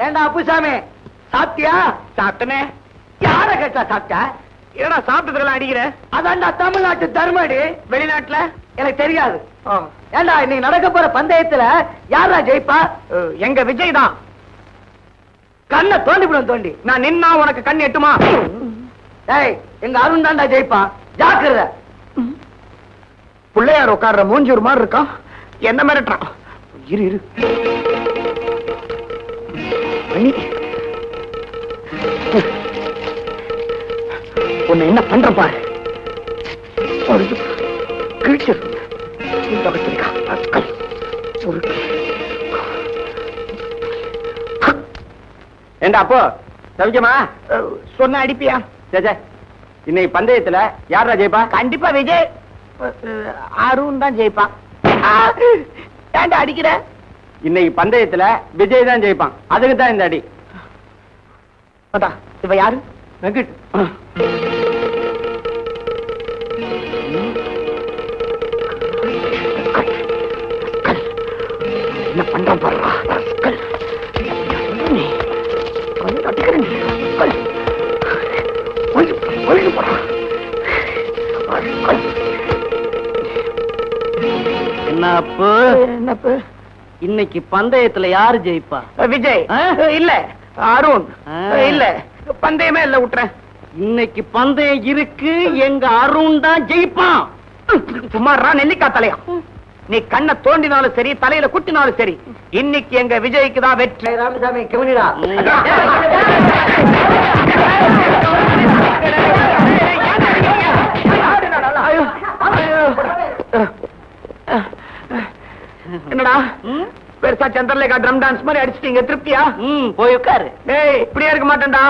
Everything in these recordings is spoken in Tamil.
ஏண்டா அப்புசாமி சாப்பிட்டியா? சாப்பிட்டனே. யார கேட்டா சாப்பிட்ட? ஏடா சாப்பிட்டதுல அடிக்கிற? அதான்டா தமிழ்நாட்டு தர்மடி. வெளிநாட்டுல எனக்கு தெரியாது. ஏண்டா இன்னைக்கு நடக்க போற பந்தயத்துல யாரா ஜெயிப்பா? எங்க விஜய் தான். கண்ணை தோண்டிவிடும் தோண்டி. நான் நின்னா உனக்கு கண் எட்டுமா? ஏய், எங்க அருண் தான்டா ஜெயிப்பான். ஜாக்கிரத. பிள்ளையார் உட்கார்ற மூஞ்சூர் மாதிரி இருக்கான். என்ன மிரட்டுறான்? இரு இரு. உன்னை என்ன பண்ற பாரு. ஏண்டா அப்போ சவிக்கமா சொன்ன அடிப்பியா? இன்னைக்கு பந்தயத்துல யாரா ஜெயிப்பா? கண்டிப்பா விஜய். அருண் தான் ஜெயிப்பான். ஏண்டா அடிக்கிற? இன்னைக்கு பந்தயத்துல விஜய் தான் ஜெயிப்பான். அதுக்கு தான் இந்த அடி. இவ யாரு? வெங்கட். என்ன பண்றான் பாருடா. என்னப்பு இன்னைக்கு பந்தயத்துல யாரு ஜெயிப்பா? விஜய் இல்ல, அருண் இல்ல. பந்தயமே இல்ல, விட்டுறேன். இன்னைக்கு பந்தயம் இருக்கு. எங்க அருண் தான் ஜெயிப்பான். சும்மாறா நெல்லிக்கா தலையா. நீ கண்ணை தோண்டினாலும் சரி, தலையில குட்டினாலும் சரி, இன்னைக்கு எங்க விஜய்க்கு தான் வெற்றி. ராமசாமி கவனிடா. என்னடா பெருசா சந்திரலேகா ட்ரம் டான்ஸ் மாதிரி அடிச்சிட்டீங்க? திருப்தியா? போய் உட்காரு. ஏய், இப்படியே இருக்க மாட்டேன்டா.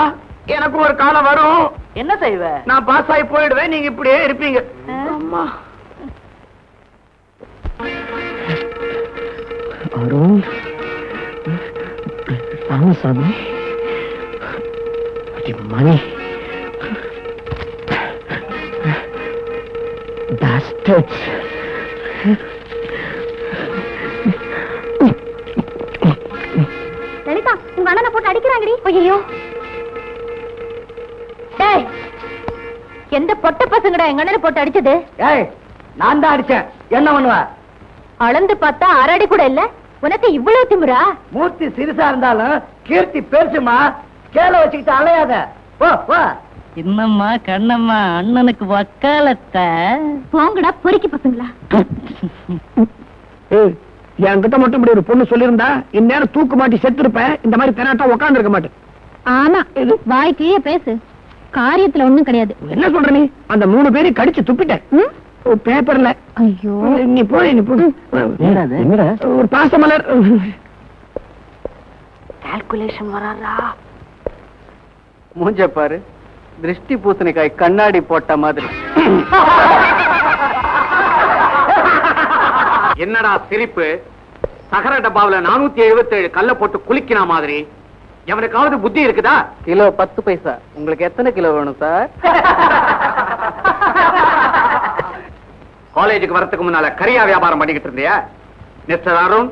எனக்கும் ஒரு காலம் வரும். என்ன செய்வ? நான் பாஸ் ஆகி போயிடுவேன். நீங்க இப்படியே இருப்பீங்க. அம்மா அருண், ராமசாமி, மணி, bastards. லலிதா, உங்க அண்ணனை போட்டு அடிக்கிறாங்கடி. ஐயோ, டேய், எந்த பொட்ட பசங்கடா எங்க அண்ணனை போட்டு அடிச்சது? ஏய், நான் தான் அடிச்சேன். என்ன பண்ணுவ? அளந்து பார்த்தா அரடி கூட இல்ல. உனக்கு இவ்வளவு திமிரா? மூர்த்தி சிறுசா இருந்தாலும் கீர்த்தி பெருசுமா. கேள வச்சுக்கிட்டு அலையாத. போ போ. என்னம்மா கண்ணம்மா, அண்ணனுக்கு வக்காலத்த. போங்கடா பொறுக்கி பசங்களா. என்கிட்ட மட்டும் இப்படி ஒரு பொண்ணு சொல்லியிருந்தா இந்நேரம் தூக்கு மாட்டி செத்து இருப்பேன். இந்த மாதிரி தெனாட்டா உட்கார்ந்து இருக்க மாட்டேன். ஆமா, வாய்க்கே பேசு. காரியத்துல ஒண்ணும் கிடையாது. என்ன சொல்ற நீ? அந்த 3 பேரையும் கடிச்சு துப்பிட்டேன் பேப்பர்ல. ஐயோ, நீ போ. ஒரு பாசமலர். கால்குலேஷன் வராதா? மூஞ்ச பாரு, திருஷ்டி பூசணிக்காய் கண்ணாடி போட்ட மாதிரி. என்னடா சிரிப்பு? சகர டப்பாவில 477 கல்ல போட்டு குளிக்கிற மாதிரி. எவனுக்காவது புத்தி இருக்குதா? கிலோ 10 பைசா. உங்களுக்கு எத்தனை கிலோ வேணும் சார்? காலேஜுக்கு வரதுக்கு முன்னால கரியா வியாபாரம் பண்ணிக்கிட்டு இருந்தியா? மிஸ்டர் அருண்,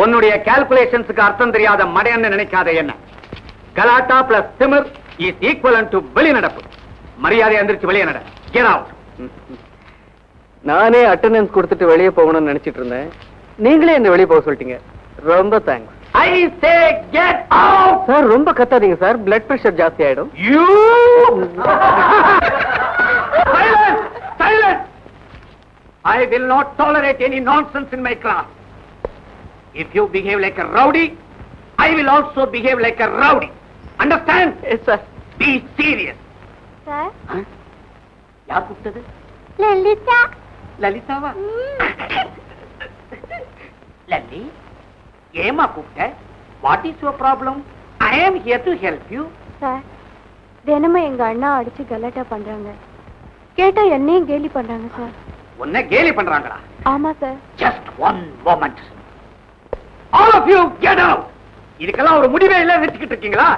உன்னுடைய கால்குலேஷன்ஸுக்கு அர்த்தம் தெரியாத மடையன்னு நினைக்காத. என்ன கலாட்டா பிளஸ் திமிர் இஸ் ஈக்குவலன்ட் டு வெளிநடப்பு. மரியாதை எந்திரிச்சு வெளியே நட. Get out. நானே அட்டெண்டன்ஸ் கொடுத்துட்டு வெளியே போகணும்னு நினைச்சிட்டு இருந்தேன். நீங்களே என்ன வெளியே போக சொல்லிட்டீங்க. ரொம்ப thanks. I say get out. Sir ரொம்ப கத்தாதீங்க சார், பிளட் பிரஷர் ஜாஸ்தி ஆயிடும். You silence, silence. I will not tolerate any nonsense in my class. If you behave like a rowdy, I will also behave like a rowdy. Understand? Yes sir. Be serious. Sir, யார் கூப்பிட்டது? லலிதா. லலிதாவா? லல்லி, ஏமா கூப்பிட்ட? What is your problem? I am here to help you. Sir, தினமும் எங்க அண்ணா அடிச்சு கலாட்டா பண்றாங்க. கேட்டா என்னையும் கேலி பண்றாங்க சார். உன்னை கேலி பண்றாங்களா? ஆமா sir. Just one moment. All of you get out. இதுக்கெல்லாம் ஒரு முடிவே இல்ல வெச்சிட்டு இருக்கீங்களா?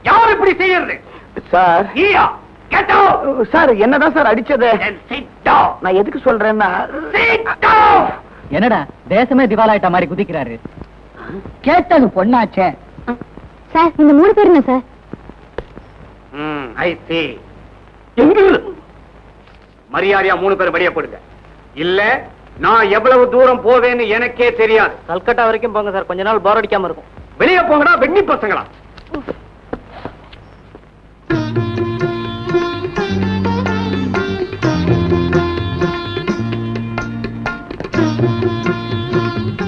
யார் இப்படி செய்யறது? சார், நீயா? Get out. சார் என்னதான் சார் அடிச்சது? Then sit down. நான் எதுக்கு சொல்றேன்னா, Sit down. என்னடா தேசமே திவாலாயிட்ட மாதிரி குதிக்கிறாரு. கேட்டது பொண்ணாச்சே. சார் இந்த 3 பேர் என்ன சார்? ஐ சீ. மரியாதையா 3 பேர் வெளியே போடுங்க. இல்ல நான் எவ்வளவு தூரம் போவேன்னு எனக்கே தெரியாது. கல்கட்டா வரைக்கும் போங்க சார், கொஞ்ச நாள் போர் அடிக்காம இருக்கும். வெளியே போங்கடா வெண்ணி பசங்களா.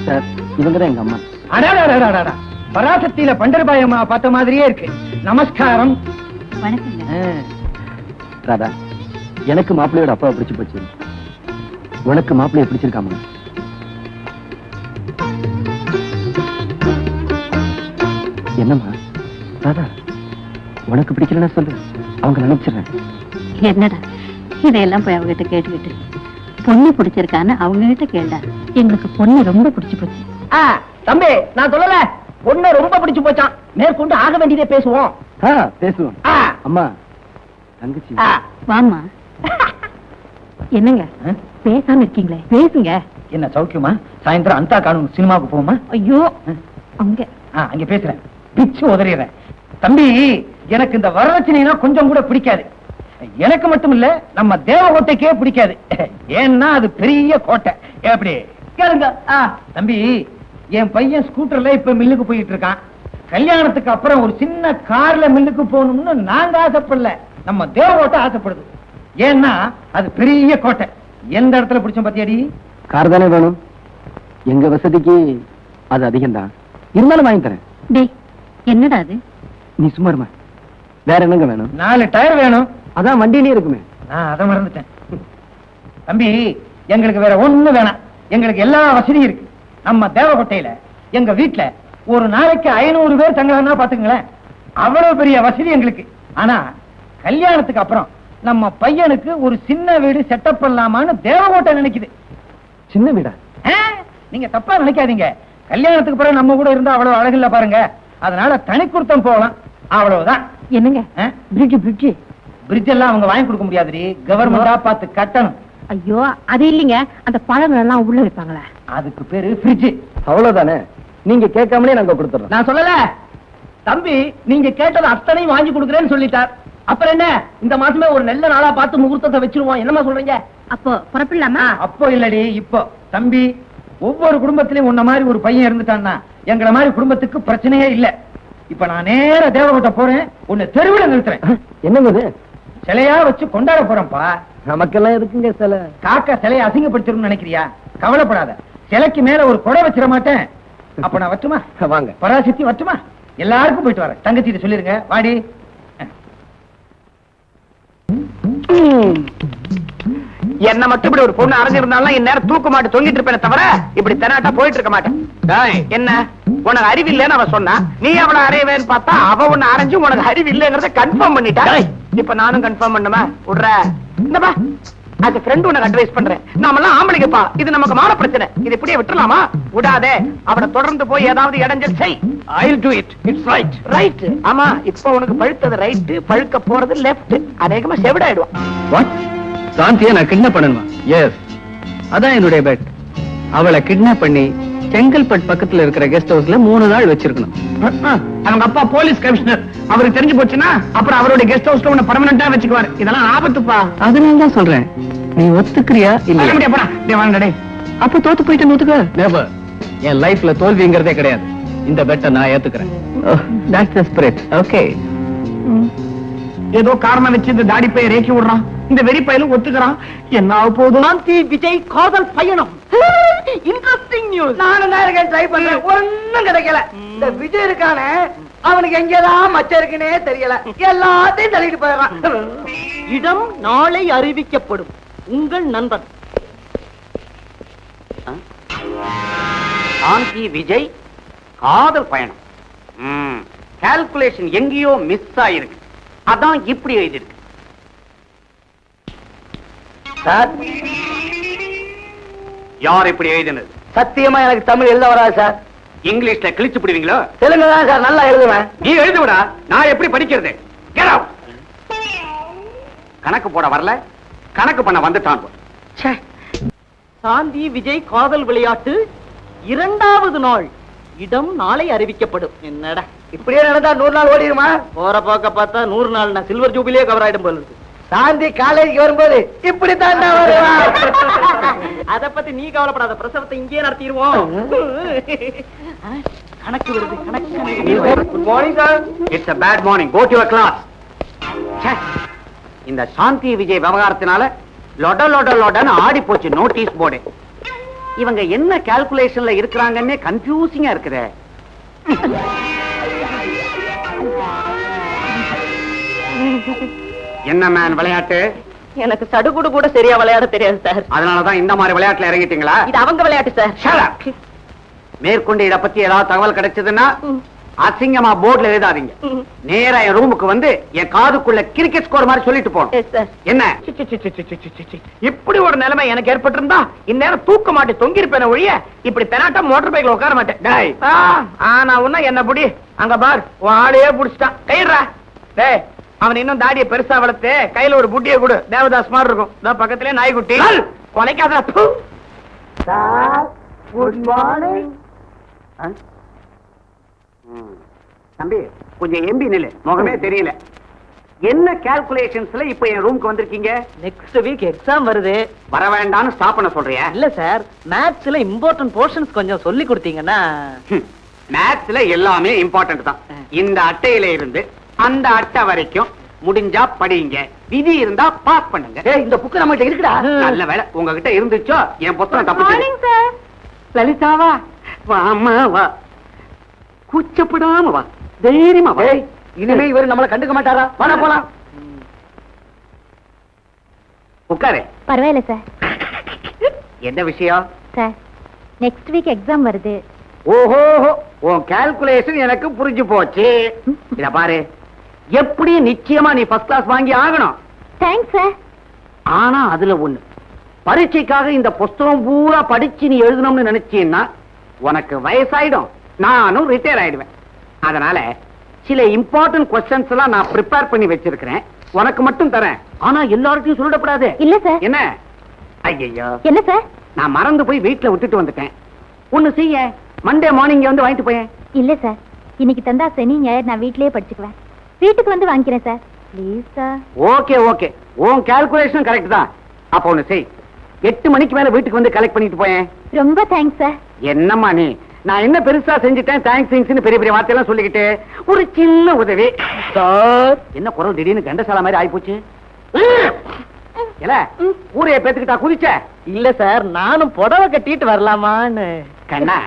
சார் இவங்கதான் எங்க அம்மா. அடாடாடாடாடா, பராசக்தியில பண்டர்பாய் அம்மா பார்த்த மாதிரியே இருக்கு. நமஸ்காரம். ராதா, எனக்கு மாப்பிள்ளையோட அப்பாவை பிடிச்சு போச்சு. உனக்கு மாப்பிள்ளைய பிடிச்சிருக்காமா? என்னம்மா ராதா, உனக்கு பிடிக்கலன்னா சொல்லு, அவங்க நினைச்சிடுறேன். என்னடா இதையெல்லாம் போய் அவங்க கிட்ட கேட்டுக்கிட்டு பொண்ணு பிடிச்சிருக்கான்னு அவங்க கிட்ட கேட்டா. எங்களுக்கு பொண்ணு ரொம்ப பிடிச்சு போச்சு. தம்பி, நான் சொல்லல, பொண்ணு ரொம்ப பிடிச்சு போச்சான். மேற்கொண்டு ஆக வேண்டியதே பேசுவோம். பேசுவோம். அம்மா தங்கச்சி வாமா. என்னங்க பேசாம இருக்கீங்களே, பேசுங்க. என்ன சௌக்கியமா? சாயந்தரம் அந்த காணும் சினிமாவுக்கு போமா? ஐயோ அங்க அங்க பேசுறேன், பிச்சு உதறிடுறேன். தம்பி, எனக்கு இந்த வரதட்சணைனா கொஞ்சம் கூட பிடிக்காது. எனக்கு மட்டும் இல்ல, நம்ம தேவகோட்டைக்கே பிடிக்காது. ஏன்னா அது பெரிய கோட்டை. எப்படி கேளுங்க தம்பி, என் பையன் ஸ்கூட்டர்ல இப்ப மில்லுக்கு போயிட்டு இருக்கான். கல்யாணத்துக்கு அப்புறம் ஒரு சின்ன கார்ல மில்லுக்கு போகணும்னு நாங்க ஆசைப்படல, நம்ம தேவகோட்டை ஆசைப்படுது. ஏன்னா அது பெரிய கோட்டை. எந்த இடத்துல பிடிச்சோம் பத்தியாடி? கார் தானே வேணும். எங்க வசதிக்கு அது அதிகம் தான், இருந்தாலும் வாங்கி தரேன். டேய் என்னடா அது? நீ சும்மா இருமா. வேற என்னங்க வேணும்? 4 டயர் வேணும். அதான் வண்டியிலே இருக்குமே. அதை மறந்துட்டேன். தம்பி, எங்களுக்கு வேற ஒண்ணு வேணாம். எங்களுக்கு எல்லா வசதியும் இருக்கு. நம்ம தேவகோட்டையில எங்க வீட்டுல ஒரு நாளைக்கு 500 பேர் தங்கலாம்னா பாத்துங்களேன். அவ்வளவு பெரிய வசதி எங்களுக்கு. ஆனா கல்யாணத்துக்கு அப்புறம் நம்ம பையனுக்கு ஒரு சின்ன வீடு செட்டப் பண்ணலாமான்னு தேவகோட்டை நினைக்குது. சின்ன வீடா? நீங்க தப்பா நினைக்காதீங்க. கல்யாணத்துக்கு பிறகு நம்ம கூட இருந்தா அவ்வளவு அழகில்ல பாருங்க. அதனால தனி குடுத்தம் போகலாம், அவ்வளவுதான். என்னங்க பிரிட்ஜ் எல்லாம் அவங்க வாங்கி கொடுக்க முடியாதுடி, கவர்மெண்டா பார்த்து கட்டணும். ஐயோ அது இல்லைங்க, அந்த பழங்கள் எல்லாம் உள்ள வைப்பாங்களா, அதுக்கு பேரு ஃப்ரிட்ஜ். அவ்வளவுதானே, நீங்க கேட்காமலே நாங்க கொடுத்துறோம். நான் சொல்லல தம்பி, நீங்க கேட்டது அத்தனையும் வாங்கி கொடுக்குறேன்னு சொல்லிட்டார். அப்புறம் என்ன, இந்த மாசமே ஒரு நல்ல நாளா பார்த்து முகூர்த்தத்தை வச்சிருவோம். என்னமா சொல்றீங்க? அப்போ புறப்படலாமா? அப்போ இல்லடி, இப்போ. தம்பி, ஒவ்வொரு குடும்பத்திலயும் உன்ன மாதிரி ஒரு பையன் இருந்துட்டான்னா எங்களை மாதிரி குடும்பத்துக்கு பிரச்சனையே இல்ல. இப்ப நான் நேர தேவகோட்டை போறேன், உன்னை தெருவில் நிறுத்துறேன். என்னங்க சிலையா வச்சு கொண்டாட போறேன்ப்பா. நமக்கெல்லாம் எதுக்குங்க சிலை? காக்கா சிலையை அசிங்கப்படுத்திடும் நினைக்கிறியா? கவலைப்படாத, சிலைக்கு மேல ஒரு கொடை வச்சிட மாட்டேன். அப்ப நான் வச்சுமா? வாங்க. பராசக்தி வச்சுமா? எல்லாருக்கும் போயிட்டு வரேன். தங்கச்சிட்டு சொல்லிருங்க, வாடி. என்ன மட்டும் இப்படி ஒரு பொண்ணு அரைஞ்சிருந்தாலும் இந்நேரம் தூக்க மாட்டு தொங்கிட்டு இருப்பேன் தவிர இப்படி தெனாட்டா போயிட்டு இருக்க மாட்டேன். என்ன உனக்கு அறிவு இல்லன்னு அவ சொன்னா, நீ அவளை அறையவேன்னு பார்த்தா அவ உன்னை அரைஞ்சு உனக்கு அறிவு இல்லைங்கிறத கன்ஃபார்ம் பண்ணிட்டா. இப்ப நானும் கன்ஃபார்ம் பண்ணுமா? விடுற இந்தப்பா, as a friend உனக்கு அட்வைஸ் பண்றேன். நாமெல்லாம் ஆம்பளைங்கப்பா, இது நமக்கு மான பிரச்சனை. இது இப்படியே விட்டுறலாமா? விடாதே, அவளை தொடர்ந்து போய் ஏதாவது இடைஞ்சல் செய். I'll do it. It's right. Right. ஆமா, இப்ப உனக்கு பழுத்தது ரைட், பழுக்க போறது லெஃப்ட். அநேகமா செவிடாயிடுவான். What? சாந்தியை நான் கிட்னாப் பண்ணணுமா? எஸ், அதான் என்னுடைய பெட். அவளை கிட்னாப் பண்ணி செங்கல்பட்டு பக்கத்துல இருக்கிற கெஸ்ட் ஹவுஸ்ல 3 நாள் வச்சிருக்கணும். அவங்க அப்பா போலீஸ் கமிஷனர், அவருக்கு தெரிஞ்சு போச்சுன்னா அப்புறம் அவருடைய கெஸ்ட் ஹவுஸ்ல உன்னை பர்மனண்டா வச்சுக்குவாரு. இதெல்லாம் ஆபத்துப்பா. அதனால தான் சொல்றேன், நீ ஒத்துக்கிறியா இல்லையா? அப்ப தோத்து போயிட்டு ஒத்துக்க. நெவர். என் லைஃப்ல தோல்விங்கிறதே கிடையாது. இந்த பெட்டை நான் ஏத்துக்கிறேன். That's the spirit. Okay. ஏதோ காரணம் வச்சு இந்த தாடி பைய ரேக்கி விடுறான். இந்த வெறி பையலும் ஒத்துக்கிறான். என்ன ஆக போகுது? சாந்தி விஜய் காதல் பயணம். Interesting news. நானும் தான் ட்ரை பண்றேன், ஒண்ணும் கிடைக்கல. இந்த விஜய் இருக்கானே, அவனுக்கு எங்கதான் மச்சம் இருக்குன்னே தெரியல. எல்லாத்தையும் தள்ளிட்டு போயிடறான். இடம் நாளை அறிவிக்கப்படும். உங்கள் நண்பன் சாந்தி விஜய் காதல் பயணம். கால்குலேஷன் எங்கேயோ மிஸ் ஆயிருக்கு. அதான் இப்படி எழுதிருக்கு. சார், யார் இப்படி எழுதினது? சத்தியமா எனக்கு தமிழ் எழுத வராது சார். இங்கிலீஷ்ல கிழிச்சு போடுவீங்களோ? தெலுங்கு தான் சார் நல்லா எழுதுவேன். நீ எழுதுவிடா, நான் எப்படி படிக்கிறது? Get out. கணக்கு போட வரல, கணக்கு பண்ண வந்துட்டான். சாந்தி விஜய் காதல் விளையாட்டு 2வது நாள். இடம் நாளை அறிவிக்கப்படும். என்னடா இப்படியே நடந்தா 100 நாள் ஓடிடுமா? போற போக்க பார்த்தா 100 நாள் நான் சில்வர் ஜூபிலியே கவர் ஆயிடும் போல இருக்கு. சாந்தி காலேஜுக்கு வரும்போது இப்படித்தான் வருவா. அத பத்தி நீ கவலைப்படாத, பிரசவத்தை இங்கேயே நடத்திடுவோம். கணக்கு வருது, கணக்கு. Good morning sir. It's a bad morning. Go to your class. இந்த சாந்தி விஜய் விவகாரத்தினால லொட லொட லொடன்னு ஆடி போச்சு நோட்டீஸ் போர்டு. இவங்க என்ன கால்குலேஷன்ல இருக்கிறாங்கன்னே கன்ஃபியூசிங்கா இருக்குதே. என்ன மேன் விளையாட்டு? எனக்கு சடுகுடு கூட சரியா விளையாட தெரியாது சார். அதனாலதான் இந்த மாதிரி விளையாட்டுல இறங்கிட்டீங்களா? இது அவங்க விளையாட்டு சார். மேற்கொண்டு இத பத்தி ஏதாவது தகவல் கிடைச்சதுன்னா அசிங்கமா போர்ட்ல எழுதாதீங்க. நேரா என் ரூமுக்கு வந்து என் காதுக்குள்ள கிரிக்கெட் ஸ்கோர் மாதிரி சொல்லிட்டு போகணும். என்ன இப்படி ஒரு நிலைமை எனக்கு ஏற்பட்டிருந்தா இந்நேரம் தூக்க மாட்டி தொங்கிருப்பேன ஒழிய இப்படி பெனாட்டா மோட்டார் பைக்ல உட்கார மாட்டேன். ஆனா உன்ன என்ன புடி அங்க பார் உன் ஆளையே புடிச்சிட்டான். கைடுறா டேய். அவன் இன்னும் தாடிய பெருசா வளர்த்து கையில ஒரு புட்டிய கொடு. தேவதாஸ் மாதிரி இருக்கும். பக்கத்திலே நாய்க்குட்டி கொலைக்காத. Good morning. தம்பி கொஞ்சம் எம்பி நிலை, முகமே தெரியல. என்ன கால்குலேஷன்ஸ்ல இப்ப என் ரூமுக்கு வந்திருக்கீங்க? நெக்ஸ்ட் வீக் எக்ஸாம் வருது. வர வேண்டாம்னு ஸ்டாப் பண்ண சொல்றியா? இல்ல சார், மேத்ஸ்ல இம்பார்ட்டன்ட் போர்ஷன்ஸ் கொஞ்சம் சொல்லி கொடுத்தீங்கன்னா. மேத்ஸ்ல எல்லாமே இம்பார்ட்டன்ட் தான். இந்த அட்டையில இருந்து அந்த அட்டை வரைக்கும் முடிஞ்சா படிங்க, விதி இருந்தா பாஸ் பண்ணுங்க. இந்த புக்கு நம்ம கிட்ட இருக்குடா. நல்ல வேலை உங்ககிட்ட இருந்துச்சோ என் புத்தகம் தப்பிச்சு. லலிதாவா? வா அம்மா வா, கூச்சப்படாம வா, தைரியமா வா. இனிமே இவரு நம்மள கண்டுக்க மாட்டாரா? வாடா போலாம். உட்காரு. பரவாயில்ல சார். என்ன விஷயம்? சார், நெக்ஸ்ட் வீக் எக்ஸாம் வருது. ஓஹோ, உன் கால்குலேஷன் எனக்கு புரிஞ்சு போச்சு. இத பாரு, எப்படி நிச்சயமா நீ ஃபர்ஸ்ட் கிளாஸ் வாங்கி ஆகணும். Thanks sir. ஆனா அதுல ஒண்ணு, பரீட்சைக்காக இந்த புஸ்தகம் பூரா படிச்சு நீ எழுதணும்னு நினைச்சீன்னா உனக்கு வயசாயிடும், நானும் ரிட்டையர் ஆயிடுவேன். அதனால சில இம்பார்ட்டன்ட் क्वेश्चंस எல்லாம் நான் ப்ரிப்பேர் பண்ணி வச்சிருக்கிறேன், உனக்கு மட்டும் தரேன். ஆனா எல்லாருக்கும் சொல்லப்படாது. இல்ல சார். என்ன? ஐயோ, என்ன சார்? நான் மறந்து போய் வீட்டுல விட்டுட்டு வந்துட்டேன். ஒண்ணு செய்ய, மண்டே மார்னிங் வந்து வாங்கிட்டு போயேன். இல்ல சார், இன்னைக்கு தந்தா சனி ஞாயிறு நான் வீட்லயே படிச்சுக்குவேன். வீட்டுக்கு வந்து வாங்கிக்கிறேன் sir. Please sir. Okay okay, உன் கால்குலேஷன் கரெக்ட் தான். அப்ப ஒண்ணு செய், 8 மணிக்கு மேல வீட்டுக்கு வந்து கலெக்ட் பண்ணிட்டு போயேன். ரொம்ப தேங்க்ஸ் சார். என்னம்மா நீ, நான் என்ன பெருசா செஞ்சுட்டேன் தேங்க்ஸ் பெரிய பெரிய வார்த்தையெல்லாம் சொல்லிக்கிட்டு. ஒரு சின்ன உதவி சார். என்ன குரல் திடீர்னு கண்டசாலா மாதிரி ஆயிப்போச்சு? இல்ல ஊரைய பேத்துக்கிட்டா குதிச்ச? இல்ல சார், நானும் புடவை கட்டிட்டு வரலாமான்னு. கண்ணா,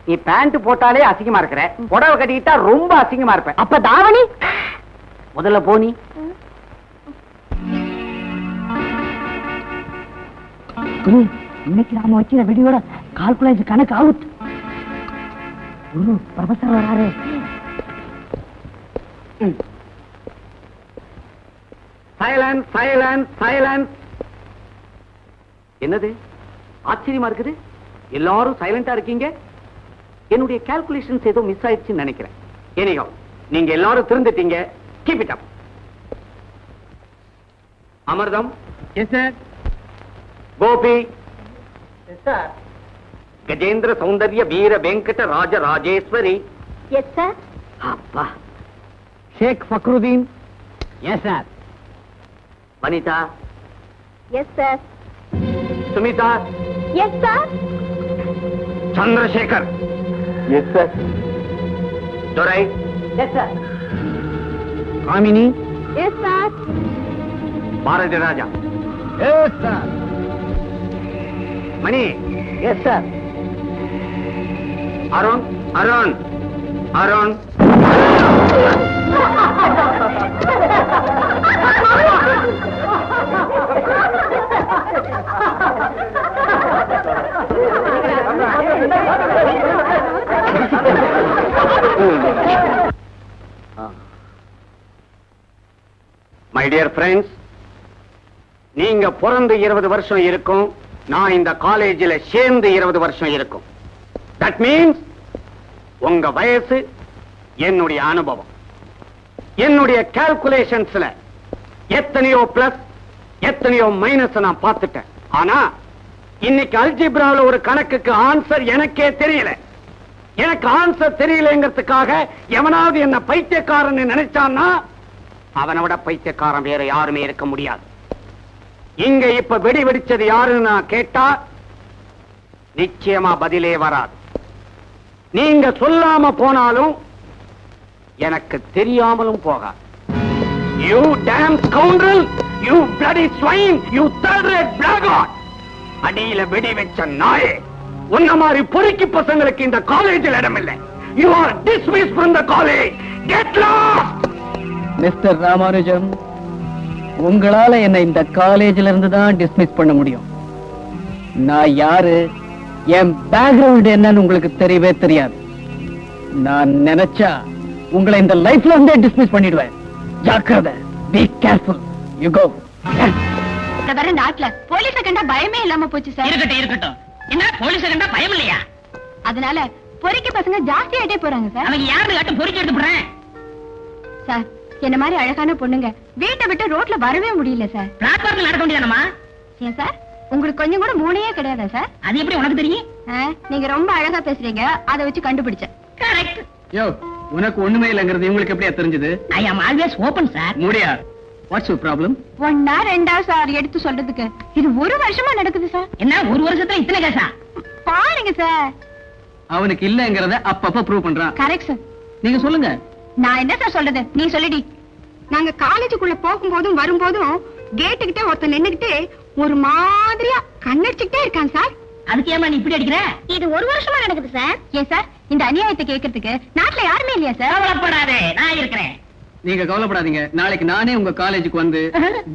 நீ பேண்ட் போட்டாலே அசிங்கமா இருக்கிற, புடவை கட்டிக்கிட்டா ரொம்ப அசிங்கமா இருப்ப. அப்ப தாவணி முதல்ல போனி. இன்னைக்கு நாம வச்சிருந்த வீடியோட கால்குலேஷன் கணக்கு அவுட். குரு ப்ரொஃபசர் வராரு. Silence silence silence. என்னது ஆச்சரியமா இருக்குது, எல்லாரும் சைலண்டா இருக்கீங்க. என்னுடைய கால்குலேஷன்ஸ் ஏதோ மிஸ் ஆயிடுச்சுன்னு நினைக்கிறேன். எனிகோ, நீங்க எல்லாரும் திருந்துட்டீங்க. Keep it up. Amirtham. Yes sir. Gopi. Yes sir. Gajendra Soundarya Veera Venkata Raja Rajeswari. Yes sir. அப்பா. Sheikh Fakruddin. Yes sir. Vanitha. Yes sir. Sumitha. Yes sir. Chandrasekhar. Yes sir. Durai. Yes sir. Kamini. Yes sir. Bharathi Raja. Yes sir. Mani. Yes sir. Arun. Arun. Arun. My dear friends, நீங்க பிறந்து 20 வருஷம் இருக்கும், நான் இந்த காலேஜில் சேர்ந்து 20 வருஷம் இருக்கும். தட் மீன்ஸ் உங்க வயசு என்னுடைய அனுபவம். என்னுடைய கால்குலேஷன்ஸ்ல எத்தனையோ பிளஸ் எத்தனையோ மைனஸ் நான் பார்த்துட்டேன். ஆனா இன்னைக்கு அல்ஜிப்ரால ஒரு கணக்குக்கு ஆன்சர் எனக்கே தெரியல. எனக்கு ஆன்சர் தெரியலங்கிறதுக்காக எவனாவது என்ன பைத்தியக்காரன் நினைச்சான்னா அவனை விட பைத்தியக்காரன் வேற யாருமே இருக்க முடியாது. இங்க இப்ப வெடி வெடிச்சது யாருன்னு நான் கேட்டா நிச்சயமா பதிலே வராது. நீங்க சொல்லாம போனாலும் எனக்கு தெரியாமலும் போகாது. You damn scoundrel! You bloody swine! You third-rate blackguard! அடியில வெடி வச்ச நாயே, உன்ன மாதிரி பொறுக்கி பசங்களுக்கு இந்த காலேஜில் இடமில்லை. You are dismissed from the college. Get lost! Mister Ramanujam, உங்களால என்ன இந்த காலேஜ்ல இருந்து தான் டிஸ்மிஸ் பண்ண முடியும். நான் யாரு, என் பேக்ரவுண்ட் என்னன்னு உங்களுக்கு தெரியவே தெரியாது. நான் நினைச்சா உங்களை இந்த லைஃப்ல இருந்தே டிஸ்மிஸ் பண்ணிடுவேன். ஜாக்கிரதை. Be careful. You go. வர நாட்டுல போலீஸ கண்டா பயமே இல்லாம போச்சு சார். இருக்கட்டும். என்ன போலீஸ கண்டா பயம் இல்லையா? அதனால பொறுக்கி பசங்க ஜாஸ்தி ஆயிட்டே போறாங்க சார். அவங்க யாரு காட்டும் பொறுக்கி எடுத்து போறேன் சார். என்ன மாதிரி அழகான பொண்ணுங்க வீட்டை விட்டு ரோட்ல வரவே முடியல சார். பிளாட்ஃபார்ம்ல நடக்க வேண்டியதானமா? ஏன் சார், உங்களுக்கு கொஞ்சம் கூட மூளையே கிடையாதா சார்? அது எப்படி உனக்கு தெரியும்? நீங்க ரொம்ப அழகா பேசுறீங்க, அதை வச்சு கண்டுபிடிச்சேன். கரெக்ட். யோ, உனக்கு ஒண்ணுமே இல்லங்கிறது உங்களுக்கு எப்படியா தெரிஞ்சது? ஐ அம் ஆல்வேஸ் ஓபன் சார். முடியா. What's your problem? ஒன்னா ரெண்டா சார் எடுத்து சொல்றதுக்கு இது ஒரு வருஷமா நடக்குது சார். என்ன ஒரு வருஷத்துல இத்தனை கேஸா? பாருங்க சார். அவனுக்கு இல்லங்கறத அப்பப்ப ப்ரூவ் பண்றான். Correct sir. நீங்க சொல்லுங்க. நான் என்ன சார் சொல்றது, நீ சொல்லிடி. நாங்க காலேஜுக்குள்ள போகும்போதும் வரும்போதும் கேட்டுக்கிட்டே ஒருத்தன் நின்னுகிட்டே ஒரு மாதிரியா கண்ணடிச்சுக்கிட்டே இருக்கான் சார். அதுக்கு ஏமா நீ இப்படி அடிக்கிற? இது ஒரு வருஷமா நடக்குது சார். ஏன் சார், இந்த அநியாயத்தை கேட்கறதுக்கு நாட்டுல யாருமே இல்லையா சார்? கவலைப்படாதே, நான் இருக்கிறேன். நீங்க கவலைப்படாதீங்க. நாளைக்கு நானே உங்க காலேஜுக்கு வந்து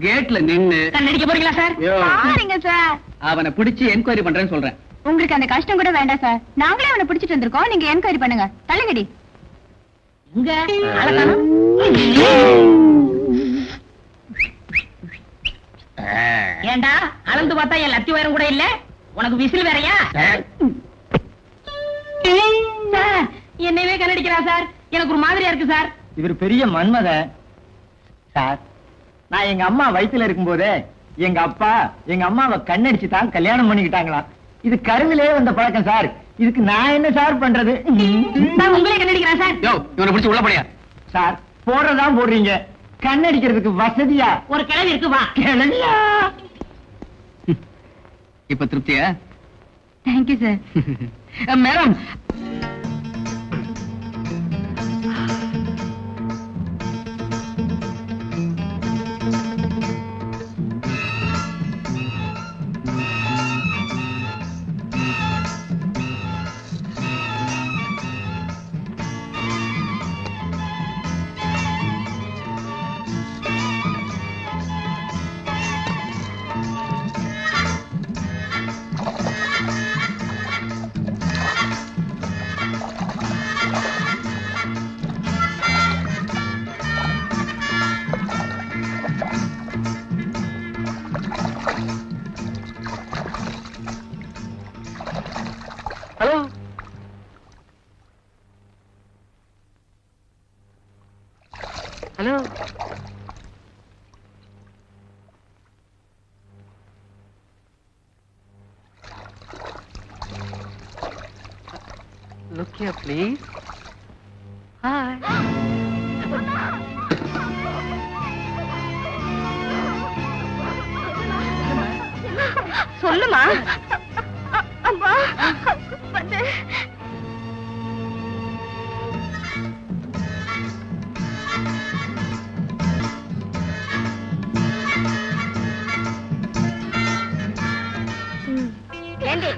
கேட்ல நின்னு கண்ணடிக்க போறீங்களா சார்? பாருங்க சார். அவனை பிடிச்சு என்கொயரி பண்றேன்னு சொல்றேன். உங்களுக்கு அந்த கஷ்டம் கூட வேண்டாம் சார். நாங்களே அவனை பிடிச்சிட்டு வந்திருக்கோம். நீங்க என்கொயரி பண்ணுங்க. தள்ளுங்கடி. இங்க அழகானம். ஏண்டா அளந்து பார்த்தா என் லத்தி உயரம் கூட இல்ல, உனக்கு விசில் வேறையா? சார், என்னையவே கண்ணடிக்கிறா சார். எனக்கு ஒரு மாதிரியா இருக்கு சார். இவர் பெரிய மன்மதன் சார். நான் எங்க அம்மா வயித்துல இருக்கும் போதே எங்க அப்பா எங்க அம்மாவை கண்ணடிச்சு தான் கல்யாணம் பண்ணிக்கிட்டாங்களா. இது கருவிலே வந்த பழக்கம் சார். இதுக்கு நான் என்ன சார் பண்றது? நான் உங்களே கண்ணடிக்கிறேன் சார். யோ, இவனை பிடிச்சு உள்ள போடியா. சார், போடுறதான் போடுறீங்க. கண்ணடிக்கிறதுக்கு வசதியா ஒரு கிழவி இருக்கு, வா. கிளவியா? இப்ப திருப்தியா? Thank you sir. Madam, hello. Hello. Look here, please. Hi. சொல்லுமா. அம்மா வந்து ஏண்டி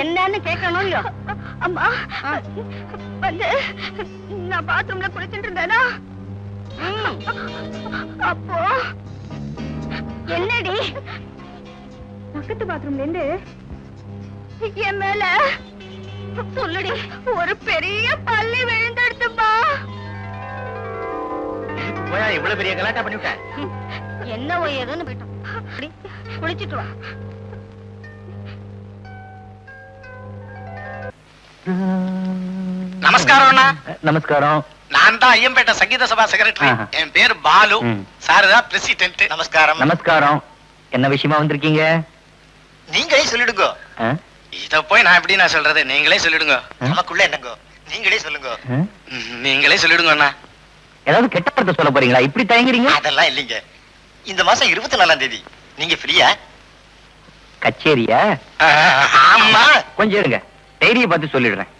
என்னன்னு கேட்கணும் இல்லையோ? அம்மா வந்து நான் பாத்ரூம்ல குளிச்சுட்டு இருந்தேனா, அப்போ என்னடி பக்கத்து பாத்ரூம்ல இருந்து என் மேல சொல்லுடி ஒரு பெரிய பள்ளி விழுந்தெடுத்துப்பா. இவ்வளவு பெரிய கலாட்டா பண்ணிவிட்டேன். என்ன ஏதுன்னு போயிட்டோம். குளிச்சுட்டு வா. நமஸ்காரம் அண்ணா. நமஸ்காரம். நான் தான் ஐயம்பேட்டை சங்கீத சபா செக்ரட்டரி. என் பேர் பாலு. சார் தான் பிரசிடென்ட். நமஸ்காரம். நமஸ்காரம். என்ன விஷயமா வந்திருக்கீங்க? நீங்களே சொல்லிடுங்க. இத போய் நான் எப்படி நான் சொல்றது? நீங்களே சொல்லிடுங்க. நமக்குள்ள என்னங்க? நீங்களே சொல்லுங்க. நீங்களே சொல்லிடுங்க அண்ணா. ஏதாவது கெட்ட வார்த்தை சொல்ல போறீங்களா? இப்படி தயங்குறீங்க? அதெல்லாம் இல்லைங்க. இந்த மாசம் 24ஆம் தேதி நீங்க ஃப்ரீயா? கச்சேரியா? ஆமா. கொஞ்சம் இருங்க, டைரிய பார்த்து சொல்லிடுறேன்.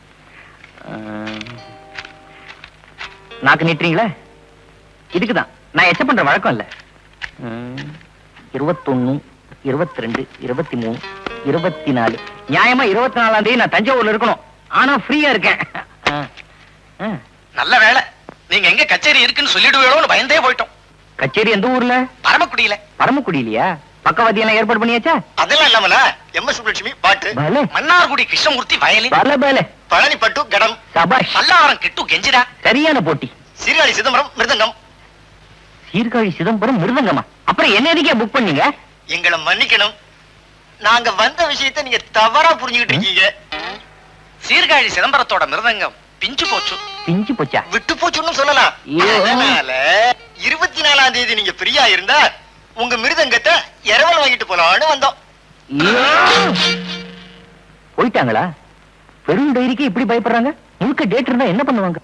நாக்கு நீட்டுறீங்களா? இதுக்குதான் நான் எச்ச பண்ற வழக்கம் இல்ல. 21, 22, 23, 24. நியாயமா 24ஆம் தேதி நான் தஞ்சாவூர்ல இருக்கணும். ஆனா ஃப்ரீயா இருக்கேன். நல்ல வேலை. நீங்க எங்க கச்சேரி இருக்குன்னு சொல்லிடுவீங்களோன்னு பயந்தே போயிட்டோம். கச்சேரி எந்த ஊர்ல? பரமக்குடியில. பரமக்குடியிலையா? பக்கவாதி எல்லாம் ஏற்பாடு பண்ணியாச்சா? அதெல்லாம் இல்லாமல எம்.எஸ். சுப்புலட்சுமி பாட்டு, பலே. மன்னார்குடி கிருஷ்ணமூர்த்தி வயலின், பல பல. பழனி பட்டு கடம், சபாஷ். பல்லாவரம் கிட்டு கெஞ்சிடா, சரியான போட்டி. சீர்காழி சிதம்பரம் மிருதங்கம். சீர்காழி சிதம்பரம் மிருதங்கமா? அப்புறம் என்ன எதுக்கே புக் பண்ணீங்க? எங்களை மன்னிக்கணும், நாங்க வந்த விஷயத்தை நீங்க தவறா புரிஞ்சுக்கிட்டு இருக்கீங்க. சீர்காழி சிதம்பரத்தோட மிருதங்கம் பிஞ்சு போச்சு. பிஞ்சு போச்சா? விட்டு போச்சுன்னு சொல்லலாம். ஐயோ. அதனால 24ஆம் தேதி நீங்க ஃப்ரீயா இருந்தா உங்க மிருதங்கத்தை இரவல் வாங்கிட்டு போலான்னு வந்தோம். போயிட்டாங்களா? பெரும் டைரிக்கு இப்படி பயப்படுறாங்க. முழுக்க டேட் இருந்தா என்ன பண்ணுவாங்க?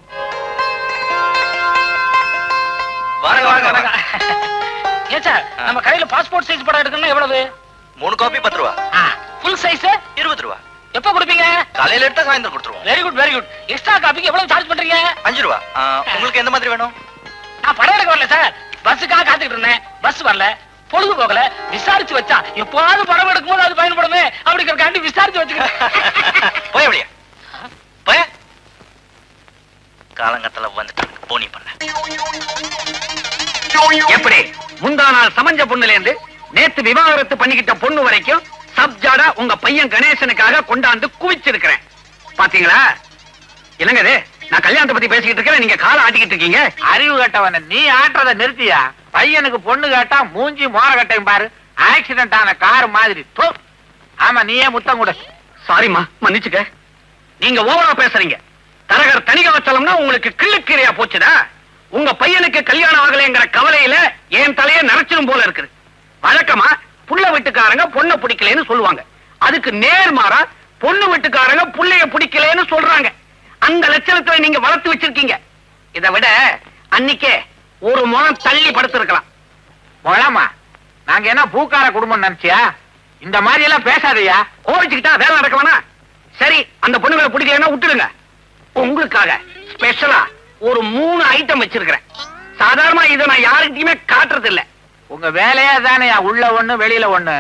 வாங்க வாங்க வாங்க. ஏன் சார், நம்ம கடையில பாஸ்போர்ட் சைஸ் படம் எடுக்கணும்னா எவ்வளவு? 3 காப்பி 10 ரூபா. ஃபுல் சைஸ் 20 ரூபா. எப்ப கொடுப்பீங்க? காலையில எடுத்தா சாயந்தரம் கொடுத்துருவோம். Very good very good. Extra காப்பிக்கு எவ்வளவு சார்ஜ் பண்றீங்க? 5 ரூபா. உங்களுக்கு எந்த மாதிரி வேணும்? நான் படம் எடுக்க வரல சார், பஸ்ஸுக்காக காத்துக்கிட்டு இருந்தேன். பஸ் வரல, பொழுது போகல, விசாரிச்சு வச்சா எப்போது படம் எடுக்கும்போது அது பயன்படுமே அப்படிங்கறக்காண்டி விசாரிச்சு வச்சுக்கிட்டேன். போய் அப்படியே போய் காலங்கத்துல வந்துட்டாங்க போனி பண்ண. எப்படி முந்தா நாள் சமஞ்ச பொண்ணுல இருந்து நேத்து விவாகரத்து பண்ணிக்கிட்ட பொண்ணு வரைக்கும் சப்ஜாடா உங்க பையன் கணேசனுக்காக கொண்டாந்து குவிச்சிருக்கிறேன். பாத்தீங்களா? என்னங்க இது? நான் கல்யாணத்தை பத்தி பேசிக்கிட்டு இருக்கேன், நீங்க காலை ஆட்டிக்கிட்டு இருக்கீங்க. அறிவு கட்டவன நீ ஆட்டுறத நிறுத்தியா? பையனுக்கு பொண்ணு கேட்டா மூஞ்சி மோர கட்டையும் பாரு, ஆக்சிடென்ட் ஆன கார் மாதிரி. ஆமா, நீயே முத்தம் கூட. சாரிமா, மன்னிச்சுக்க. நீங்க ஓவரா பேசுறீங்க. தரகர் தனிகவச்சலம்னா உங்களுக்கு கிள்ளுக்கீரையா போச்சுடா. உங்க பையனுக்கு கல்யாணம் ஆகலைங்கிற கவலையில என் தலைய நரைச்சிடும் போல இருக்குது. வழக்கமா புள்ள வீட்டுக்காரங்க பொண்ணை பிடிக்கலன்னு சொல்லுவாங்க. அதுக்கு நேர்மாறா பொண்ணு வீட்டுக்காரங்க புள்ளைய பிடிக்கலன்னு சொல்றாங்க. அந்த லட்சணத்துல நீங்க வளர்த்து வச்சிருக்கீங்க. இதை விட அன்னைக்கே ஒரு முழம் தள்ளி படுத்திருக்கலாம். முழமா? நாங்க என்ன பூக்கார குடும்பம் நினைச்சியா? இந்த மாதிரி எல்லாம் பேசாதையா. கோவிச்சுக்கிட்டா வேலை நடக்க வேணா. சரி, அந்த பொண்ணுகளை பிடிக்கலன்னா விட்டுடுங்க. உங்களுக்காக ஸ்பெஷலா ஒரு 3 ஐட்டம் வச்சிருக்கிறேன். சாதாரணமா இதை நான் யாருக்கிட்டையுமே காட்டுறது இல்ல. உங்க வேலையா தானே, உள்ள ஒண்ணு வெளியில ஒண்ணு.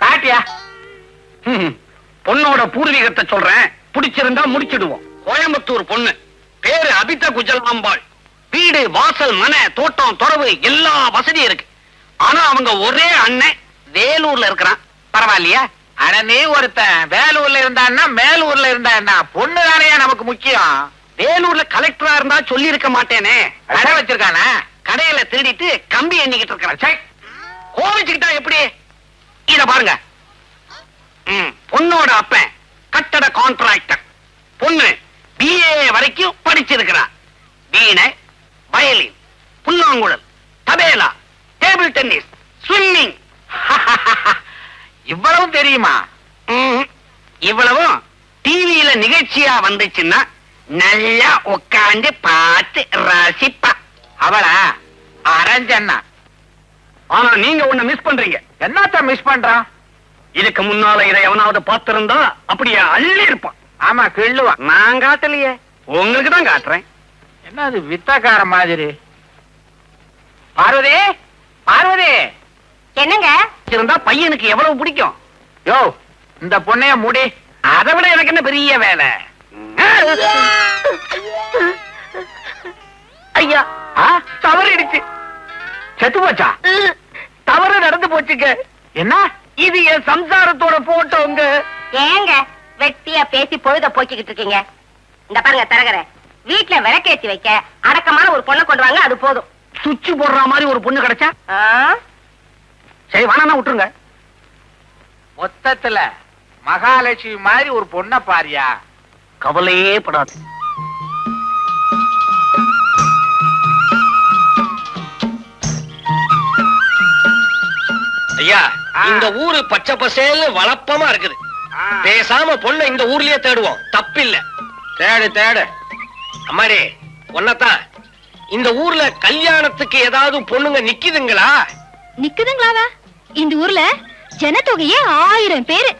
காட்டியா? பொண்ணோட பூர்வீகத்தை சொல்றேன், பிடிச்சிருந்தா முடிச்சிடுவோம். கோயம்புத்தூர் பொண்ணு, பேரு அபித குஜலாம்பாள். வீடு, வாசல், மனை, தோட்டம், துறவு எல்லா வசதியும் இருக்கு. ஆனா அவங்க ஒரே அண்ணன் வேலூர்ல இருக்கிறான். பரவாயில்லையா? ஆனா நீ ஒருத்தன் வேலூர்ல இருந்தான்னா மேலூர்ல இருந்தா என்ன? பொண்ணு தானையா நமக்கு முக்கியம். வேலூர்ல கலெக்டரா இருந்தா சொல்லி இருக்க மாட்டேனே. கடை வச்சிருக்கானா? கடையில திருடிட்டு கம்பி எண்ணிக்கிட்டு இருக்கிறேன். கோவிச்சுக்கிட்டா எப்படி? இத பாருங்க. பொண்ணோட அப்பன் கட்டட கான்ட்ராக்டர். பொண்ணு BA வரைக்கும் படிச்சிருக்கிறான். வீணை, வயலின், புல்லாங்குழல், தபேலா, டேபிள் டென்னிஸ், ஸ்விம்மிங். இவ்வளவு தெரியுமா? இவ்வளவும் டிவியில நிகழ்ச்சியா வந்துச்சுன்னா நல்லா உட்காந்து பார்த்து ரசிப்பா. அவளா அரஞ்சண்ணா. ஆனா நீங்க ஒண்ணு மிஸ் பண்றீங்க. என்னத்த மிஸ் பண்றான்? இதுக்கு முன்னால இதை எவனாவது பார்த்திருந்தா அப்படியே அள்ளி இருப்பான். ஆமா, கிள்ளுவான். நான் காட்டலையே, உங்களுக்கு தான் காட்டுறேன். என்ன அது வித்தக்கார மாதிரி? பார்வதி, பார்வதி. என்னங்க? இருந்தா பையனுக்கு எவ்வளவு பிடிக்கும்? யோ, இந்த பொண்ணைய முடி. அதை விட எனக்கு என்ன பெரிய வேலை? ஐயா, தவறிடுச்சு. செத்து போச்சா? தவறு நடந்து போச்சுங்க. என்ன? இது என் சம்சாரத்தோட போட்டோங்க. ஏங்க வெட்டியா பேசி பொழுத போக்கிக்கிட்டு இருக்கீங்க? இந்த பாருங்க தரகர, வீட்டுல விளக்கேத்தி வைக்க அடக்கமான ஒரு பொண்ணை கொண்டு வாங்க, அது போதும். சுவிட்ச் போடுற மாதிரி ஒரு பொண்ணு கிடைச்சா சரி, வேணா விட்டுருங்க. மொத்தத்துல மகாலட்சுமி மாதிரி ஒரு பொண்ண பாரியா. கவலையே படாது. ஐயா, இந்த ஊரு பச்சை பசேல்னு வளப்பமா இருக்குது. பேசாம பொண்ணை இந்த ஊர்லயே தேடுவோம், தப்பில்ல. தேடு தேடு. அம்மாடி ஒன்னதான், இந்த ஊர்ல கல்யாணத்துக்கு ஏதாவது பொண்ணுங்க நிக்குதுங்களா? நிக்குதுங்களாவா? இந்த ஊர்ல ஜனத்தொகையே 1000 பேரு.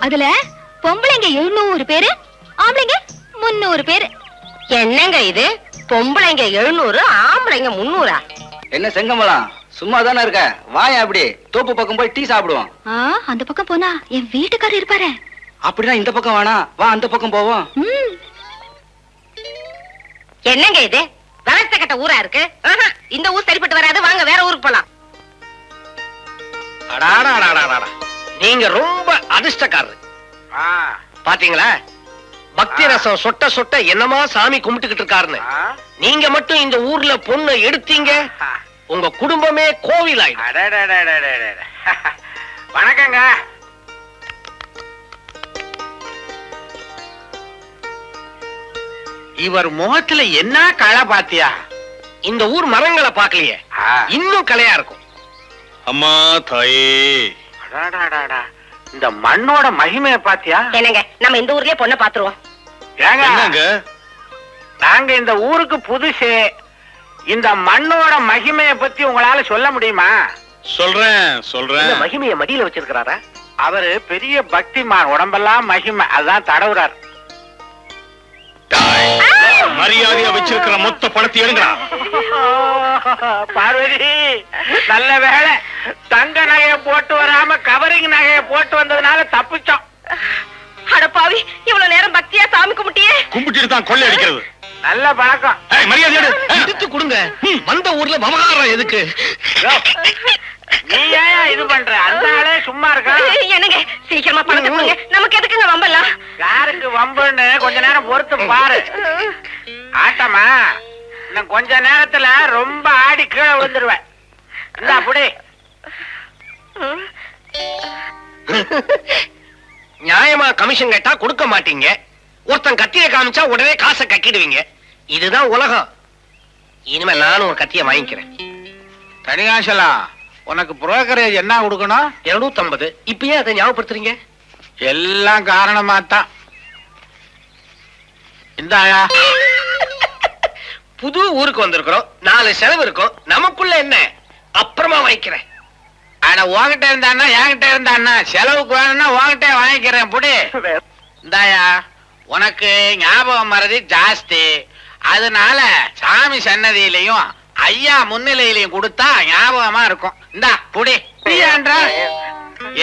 அதுல பொம்பளைங்க 700 பேரு, ஆம்பளைங்க 300 பேரு. என்னங்க இது? பொம்பளைங்க 700, ஆம்பளைங்க 300. என்ன செங்கமலம், சும்மா தானே இருக்க? வாயா அப்படி தோப்பு பக்கம் போய் டீ சாப்பிடுவோம். அந்த பக்கம் போனா என் வீட்டுக்காரர் இருப்பாரு. அப்படின்னா இந்த பக்கம் வேணா, வா அந்த பக்கம் போவோம். என்னங்க இது? வளர்த்த கட்ட ஊரா இருக்கு. இந்த ஊர் சரிப்பட்டு வராது, வாங்க வேற ஊருக்கு போலாம். நீங்க ரொம்ப அதிர்ஷ்டக்காரரு. பாத்தீங்களா, பக்தி ரசம் சொட்ட சொட்ட என்னமா சாமி கும்பிட்டுக்கிட்டு இருக்காருன்னு. நீங்க மட்டும் இந்த ஊர்ல பொண்ணு எடுத்தீங்க, உங்க குடும்பமே கோவில் ஆயிடும். வணக்கங்க. இவர் முகத்துல என்ன களை பாத்தியா? இந்த ஊர் மரங்களை பாக்கலையே, இன்னும் கலையா இருக்கும். அம்மா தாயே, இந்த மண்ணோட மகிமைய பாத்தியா? என்னங்க, நம்ம இந்த ஊர்லயே பொண்ணை பாத்துருவோம். ஏங்க, நாங்க இந்த ஊருக்கு புதுசு. இந்த மண்ணோட மகிமைய பத்தி உங்களால சொல்ல முடியுமா? சொல்றேன். மகிமைய மடியில வச்சிருக்கிறாரா? அவரு பெரிய பக்திமான், உடம்பெல்லாம் மகிமை, அதான் தடவுறாரு. மரியாதையா வச்சிருக்கிற மொத்த பணத்தை எடுங்கடா. பார்வதி, நல்ல வேலை தங்க நகைய போட்டு வராம கவரிங் நகைய போட்டு வந்ததுனால தப்பிச்சோம். அடப்பாவி, இவ்வளவு நேரம் பக்தியா சாமி கும்பிட்டியே. கும்பிட்டு தான் கொள்ளை அடிக்கிறது. நல்ல பழக்கம். மரியாதை எடுத்து கொடுங்க. வந்த ஊர்ல விவகாரம் எதுக்கு? நீ ஏன் இது பண்ற? அந்த ஆளே சும்மா இருக்கா? என்னங்க, சீக்கிரமா பணத்தை கொடுங்க. நமக்கு எதுக்குங்க வம்பெல்லாம்? யாருக்கு வம்புன்னு கொஞ்ச நேரம் பொறுத்து பாரு. ஆட்டமா இன்னும் கொஞ்ச நேரத்துல ரொம்ப ஆடி கீழே விழுந்துருவேன். இந்த அப்படி நியாயமா கமிஷன் கேட்டா கொடுக்க மாட்டீங்க. ஒருத்தன் கத்திய காமிச்சா உடனே காசை கட்டிடுவீங்க. இதுதான் உலகம். இனிமே நானும் ஒரு கத்திய வாங்கிக்கிறேன். தனிகாசலா, உனக்கு புரோக்கரேஜ் என்ன கொடுக்கணும்? 250. இப்பயே அதை ஞாபகப்படுத்துறீங்க? எல்லாம் காரணமாத்தான். இந்தாயா, புது ஊருக்கு வந்திருக்கிறோம், 4 செலவு இருக்கும். நமக்குள்ள என்ன, அப்புறமா வாங்கிக்கிறேன். ஆனா உன்கிட்ட இருந்தான்னா என்கிட்ட இருந்தான்னா செலவுக்கு வேணும்னா உன்கிட்ட வாங்கிக்கிறேன். புடி இந்தாயா, உனக்கு ஞாபகம் மறதி ஜாஸ்தி. அதனால சாமி சன்னதியிலையும் ஐயா முன்னிலையிலையும் கொடுத்தா ஞாபகமா இருக்கும். இந்தா புடி.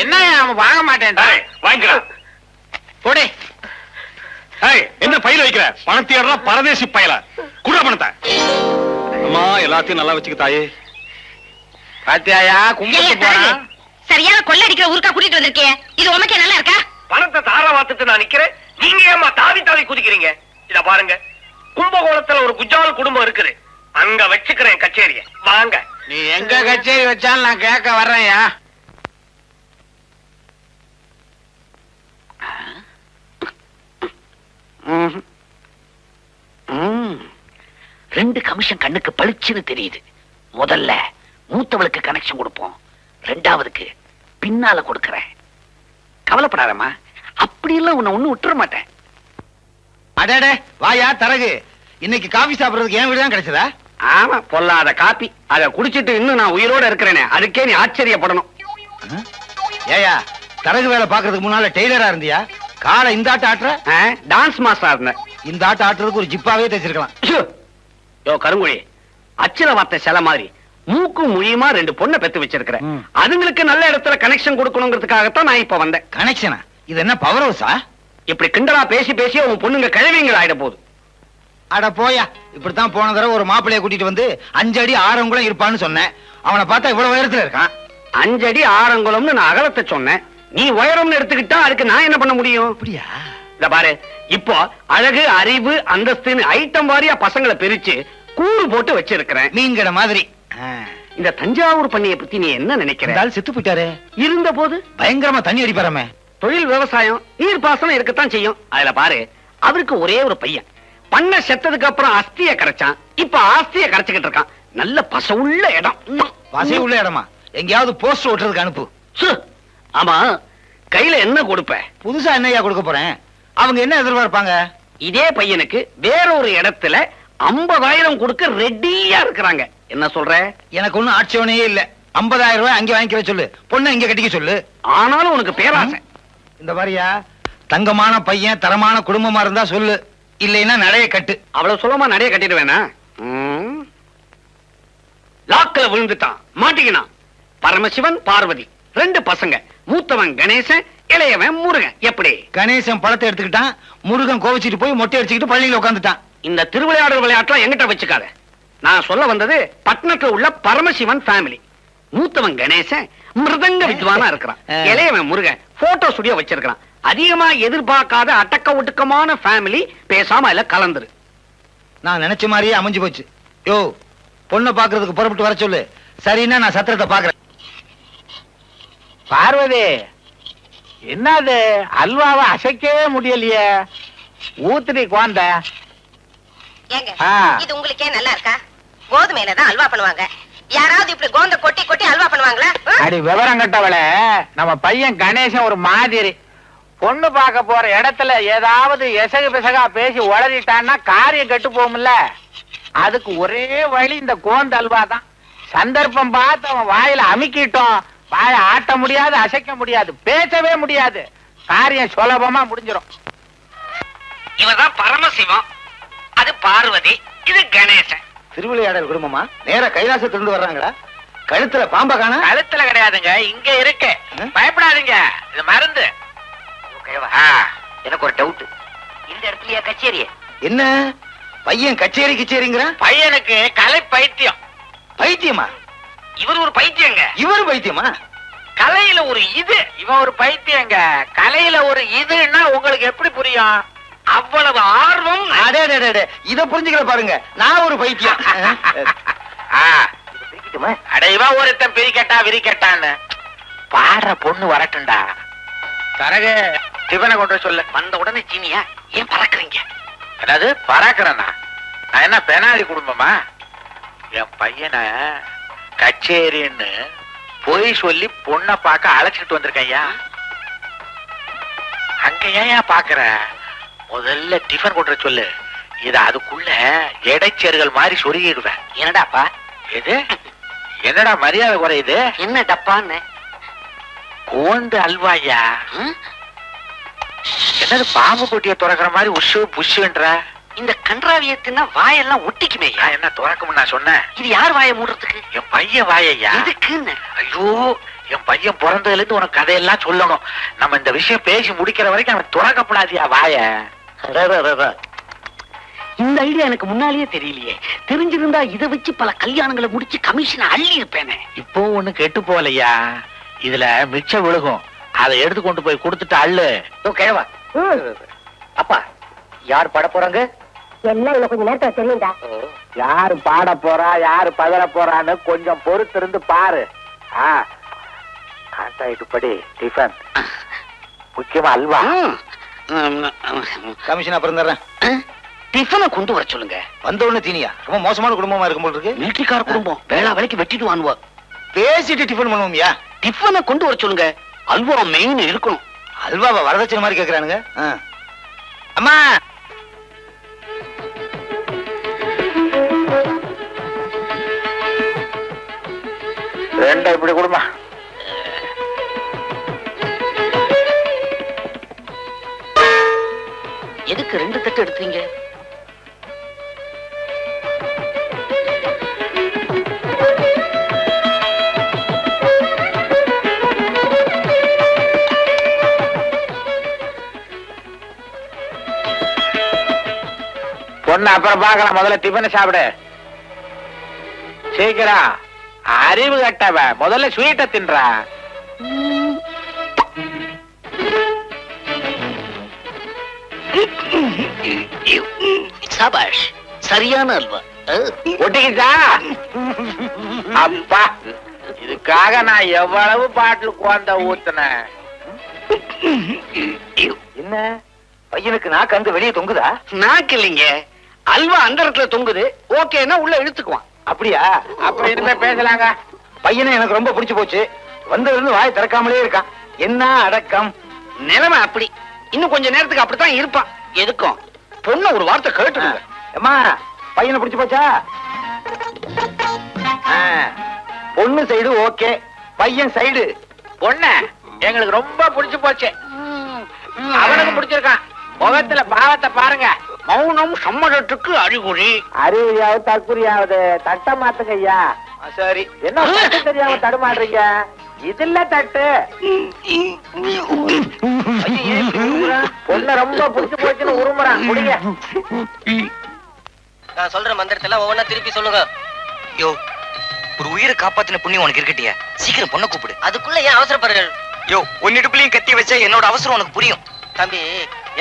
என்ன அவன் வாங்க மாட்டேன். வாங்கிக்கலாம். புடி. என்ன பயிர் வைக்கிற? பணத்தையா பரதேசி பயல குடுற பணத்தை. அம்மா எல்லாத்தையும் நல்லா வச்சுக்க தாயே. பாத்தியாயா, கும்பிட்டு போறான். சரியான கொள்ளை அடிக்கிற ஊருக்கா கூட்டிட்டு வந்திருக்கே, இது உனக்கே நல்லா இருக்கா? பணத்தை தார வாத்துட்டு நான் நிக்கிறேன், நீங்க ஏமா தாவி தாவி குதிக்கிறீங்க? இத பாருங்க, கும்பகோணத்துல ஒரு குஜால் குடும்பம் இருக்குது, அங்க வச்சுக்கிறேன் கச்சேரிய. வாங்க. நீ எங்க கச்சேரி வச்சாலும் நான் கேட்க வர்றேன்யா. ரெண்டு கமிஷன் கண்ணுக்கு பளிச்சுன்னு தெரியுது. முதல்ல மூத்தவளுக்கு கனெக்ஷன் கொடுப்போம், ரெண்டாவதுக்கு பின்னால கொடுக்கறேன். கவலைப்படாதம்மா, அப்படி எல்லாம் உன்னை ஒண்ணு விட்டுற மாட்டேன். அடடே வாயா தரகு, இன்னைக்கு காபி சாப்பிடுறதுக்கு என் வீடு தான் கிடைச்சதா? ஆமா, பொல்லாத காப்பி. அத குடிச்சிட்டு இன்னும் நான் உயிரோட இருக்கிறேனே, அதுக்கே நீ ஆச்சரியப்படணும். ஏயா, தரகு வேலை பாக்குறதுக்கு முன்னால டெய்லரா இருந்தியா? காலை இந்த ஆட்ட ஆட்டுற? டான்ஸ் மாஸ்டரா இருந்தேன். இந்த ஆட்ட ஆட்டுறதுக்கு ஒரு ஜிப்பாவே தைச்சிருக்கலாம். யோ கருங்குழி, அச்சல வார்த்தை சில மாதிரி மூக்கும் மொழியுமா 2 பொண்ணை பெத்து வச்சிருக்கிறேன். அதுங்களுக்கு நல்ல இடத்துல கனெக்ஷன் கொடுக்கணுங்கிறதுக்காகத்தான் நான் இப்ப வந்தேன். கனெக்ஷனா? இது என்ன பவர் ஹவுஸா? இப்படி கிண்டலா பேசி பேசி உன் பொண்ணுங்க கிழவிங்கள் ஆயிட போகுது. அட போயா, இப்படித்தான் போன தடவை ஒரு மாப்பிள்ளைய கூட்டிட்டு வந்து 5 அடி 6 அங்குலம் இருப்பான்னு சொன்னேன். அவனை பார்த்தா இவ்வளவு உயரத்துல இருக்கான். 5 அடி 6 அங்குலம்னு நான் அகலத்தை சொன்னேன், நீ உயரம்னு எடுத்துக்கிட்டா அதுக்கு நான் என்ன பண்ண முடியும்? அப்படியா? இத பாரு, இப்போ அழகு, அறிவு, அந்தஸ்துன்னு ஐட்டம் வாரியா பசங்களை பிரிச்சு கூறு போட்டு வச்சிருக்கிறேன். மீன் கடை மாதிரி. இந்த தஞ்சாவூர் பண்ணைய பத்தி நீ என்ன நினைக்கிற? செத்து போயிட்டாரு. இருந்த போது பயங்கரமா தண்ணி அடிப்பாராமே. தொழில் விவசாயம், நீர் பாசனம் இருக்கத்தான் செய்யும். அதுல பாரு, அவருக்கு ஒரே ஒரு பையன். பண்ண செத்ததுக்கு அப்புறம் அஸ்திய கரைச்சான், இப்ப ஆஸ்திய கரைச்சுக்கிட்டு இருக்கான். நல்ல பசவுள்ள இடம். பசை உள்ள இடமா? எங்கேயாவது போஸ்ட் ஓட்டுறதுக்கு அனுப்பு. ஆமா, கையில என்ன கொடுப்ப? புதுசா என்னையா கொடுக்க போறேன்? அவங்க என்ன எதிர்பார்ப்பாங்க? இதே பையனுக்கு வேறொரு இடத்துல 50,000 கொடுக்க ரெடியா இருக்கிறாங்க. என்ன சொல்ற? எனக்கு ஒண்ணும் ஆட்சேபனையே இல்ல. 50,000 ரூபாய் அங்கே வாங்கிக்கிற சொல்லு, பொண்ணை இங்க கட்டிக்க சொல்லு. ஆனாலும் உனக்கு பேராசை. இந்த மாதிரியா தங்கமான பையன் தரமான குடும்பமா இருந்தா சொல்லு, இல்லைன்னா நடைய கட்டு. அவ்வளவு சுலமா நடைய கட்டிடுவேனா? லாக்கல விழுந்துட்டான், மாட்டிக்கினான். பரமசிவன் பார்வதி 2 பசங்க. மூத்தவன் கணேசன், இளையவன் முருகன். எப்படி? கணேசன் பழத்தை எடுத்துக்கிட்டான், முருகன் கோவிச்சிட்டு போய் மொட்டை அடிச்சுக்கிட்டு பள்ளியில உட்காந்துட்டான். இந்த திருவிளையாடல் விளையாட்டுலாம் எங்கிட்ட வச்சுக்காத. நான் சொல்ல வந்தது பட்டணத்துல உள்ள பரமசிவன் ஃபேமிலி. மூத்தவன் கணேசன் மிருதங்க வித்வானா இருக்கிறான். இளையவன் முருகன் போட்டோ ஸ்டுடியோ வச்சிருக்கான். அதிகமா எதிர்பார்க்காத அடக்க ஒடுக்கமான ஃபேமிலி. பேசாம இல்ல கலந்துரு. நான் நினைச்ச மாதிரியே அமைஞ்சு போச்சு. யோ, பொண்ணை பாக்குறதுக்கு புறப்பட்டு வர சொல்லு. சரின்னா நான் சத்திரத்தை பாக்குறேன். பார்வதி, என்னது அல்வாவை அசைக்கவே முடியலையே? ஊத்துடி குழந்த. ஏங்க, இது உங்களுக்கே நல்லா இருக்கா? கோதுமையில தான் அல்வா பண்ணுவாங்க. யாராவது இப்படி கோந்த கொட்டி கொட்டி அல்வா பண்ணுவாங்களா? அடி விவரம் கட்டவள, நம்ம பையன் கணேசன் ஒரு மாதிரி. பொண்ணு பார்க்க போற இடத்துல ஏதாவது எசகு பிசகா பேசி உளறிட்டான்னா காரியம் கெட்டு போகும்ல. அதுக்கு ஒரே வழி இந்த கோந்த அல்வா தான். சந்தர்ப்பம் பார்த்து அவன் வாயில அமுக்கிட்டோம், வாய ஆட்ட முடியாது, அசைக்க முடியாது, பேசவே முடியாது. காரியம் சுலபமா முடிஞ்சிடும். இவர்தான் பரமசிவம், அது பார்வதி, இது கணேசன். திருவிளையாடல் குடும்பமா? நேர கைலாசத்திலிருந்து வர்றாங்களா? கழுத்துல பாம்ப காண? கழுத்துல கிடையாதுங்க, இங்க இருக்கு. பயப்படாதீங்க, இது மருந்து. எனக்கு ஒரு டவுட். இந்த இடத்துலயா கச்சேரி? என்ன பையன் கச்சேரி கிச்சேரிங்கிற? பையனுக்கு கலை பைத்தியம். பைத்தியமா? இவர் ஒரு பைத்தியங்க. இவர் பைத்தியமா? கலையில ஒரு இது, இவன் ஒரு பைத்தியங்க. கலையில ஒரு இதுன்னா உங்களுக்கு எப்படி புரியும்? அவ்வளவு ஆர்வம். இத புரிஞ்சுக்கிற பாருங்க, நான் ஒரு பைத்தியம். அடைவா ஒருத்தன் பிரிக்கட்டா விரிக்கட்டான்னு பாடுற பொண்ணு வரட்டும்டா. தரகு டிஃபனை கொண்டு சொல்ல. வந்த உடனே சீனியா ஏன் பறக்குறீங்க? அதாவது பறக்கிறேன்னா நான் என்ன பெனாலி குடும்பமா? என் பையனை கச்சேரின்னு போய் சொல்லி பொண்ணை பார்க்க அழைச்சிட்டு வந்திருக்கேன். அங்க ஏன் பாக்குற? முதல்ல டிஃபன் கொண்டு சொல்லு. இத அதுக்குள்ள இடைச்சேர்கள் மாதிரி சொருகிடுவேன். என்னடாப்பா இது? என்னடா மரியாதை குறையுது? என்ன டப்பான்னு? கோந்து அல்வாயா? என்னது பாம்பு குட்டிய துறக்கிற மாதிரி உஷு புஷுன்ற? இந்த கன்றாவியத்தின்னா வாயெல்லாம் ஒட்டிக்குமே. என்ன துறக்கும் நான் சொன்னேன்? இது யார் வாயை மூடுறதுக்கு? என் பையன் வாயையா? இதுக்குன்னு? ஐயோ, என் பையன் பிறந்ததுல இருந்து உனக்கு கதையெல்லாம் சொல்லணும். நம்ம இந்த விஷயம் பேசி முடிக்கிற வரைக்கும் அவன் துறக்கப்படாதியா வாய. இந்த ஐடியா எனக்கு முன்னாலேயே தெரியலையே. தெரிஞ்சிருந்தா இதை வச்சு பல கல்யாணங்களை முடிச்சு கமிஷன் அள்ளி இருப்பேனே. இப்போ ஒண்ணு கெட்டு போகலையா? இதுல மிச்சம் விழுகும், அதை எடுத்து கொண்டு போய் கொடுத்துட்டு அள்ளு. கேவா அப்பா, யார் பாட போறாங்க? எல்லாம் இன்னும் கொஞ்சம் நேரத்துல தெரியும்டா. யாரு பாட போறா, யாரு பதற போறான்னு கொஞ்சம் பொறுத்து இருந்து பாரு. கான்ட்ராக்ட் படி டிஃபன், முக்கியமா அல்வா. கமிஷன் அப்புறம் தர்றேன். டிஃபனை கொண்டு வர சொல்லுங்க. வந்த உடனே தீனியா? ரொம்ப மோசமான குடும்பமா இருக்கும் போல இருக்கு. மிலிட்டரிக்கார குடும்பம், வேளா வேலைக்கு வெட்டிட்டு வாங்குவா. பேசிட்டு டிஃபன் பண்ணுவோம்யா. டிஃபனை கொண்டு வர சொல்லுங்க. அல்வா மெயின் இருக்கணும். அல்வாவை வரதட்சணை மாதிரி கேக்குறானுங்க. அம்மா, ரெண்டா இப்படி கொடுமா. எதுக்கு 2 தட்டு எடுத்தீங்க? பொண்ணு அப்புறம் பார்க்கலாம், முதல்ல டிஃபனை சாப்பிடு. சீக்கிரம். அறிவு கட்டவ, முதல்ல ஸ்வீட்டை தின்றா. சபாஷ், சரியான அல்வா. ஒட்டிக்கிச்சா? அப்பா, இதுக்காக நான் எவ்வளவு பாட்டில் குழந்த ஊத்துனேன். என்ன பையனுக்கு நாக்கு அங்க வெளியே தொங்குதா? நாக்கு இல்லைங்க, அல்வா அந்த இடத்துல தொங்குது. ஓகேன்னா உள்ள இழுத்துக்குவான். அப்படியா? அப்ப இனிமே பேசலாங்க. பையனை எனக்கு ரொம்ப பிடிச்சு போச்சு. வந்ததுல இருந்து வாய் திறக்காமலே இருக்கான். என்ன அடக்கம்! நிலைமை அப்படி. இன்னும் கொஞ்ச நேரத்துக்கு அப்படித்தான் இருப்பான். எதுக்கும் பொண்ணு ஒரு வார்த்தை கேட்டுடுங்க. அம்மா பையனை பிடிச்சு போச்சா? பொண்ணு சைடு ஓகே, பையன் சைடு பொண்ணு எங்களுக்கு ரொம்ப பிடிச்சு போச்சு. அவனுக்கு பிடிச்சிருக்கான். முகத்துல பாவத்தை பாருங்க. மௌனம் சம்மதத்துக்கு அறிகுறி. அறிகுறியாவது தற்குறியாவது தட்ட மாத்துங்க ஐயா. சரி, என்ன தட்டு தெரியாம தடுமாடுறீங்க? இதுல தட்டு. பொண்ணு ரொம்ப பிடிச்சு போச்சுன்னு உருமுறான். முடிங்க. நான் சொல்ற மந்திரத்துல ஒவ்வொன்னா திருப்பி சொல்லுங்க. யோ, ஒரு உயிரை காப்பாத்தின புண்ணியம் உனக்கு இருக்கட்டியா? சீக்கிரம் பொண்ணை கூப்பிடு. அதுக்குள்ள ஏன் அவசரப்படுறீர்கள்? யோ, உன்னிடுப்புலையும் கத்தி வச்சா என்னோட அவசரம் உனக்கு புரியும். தம்பி,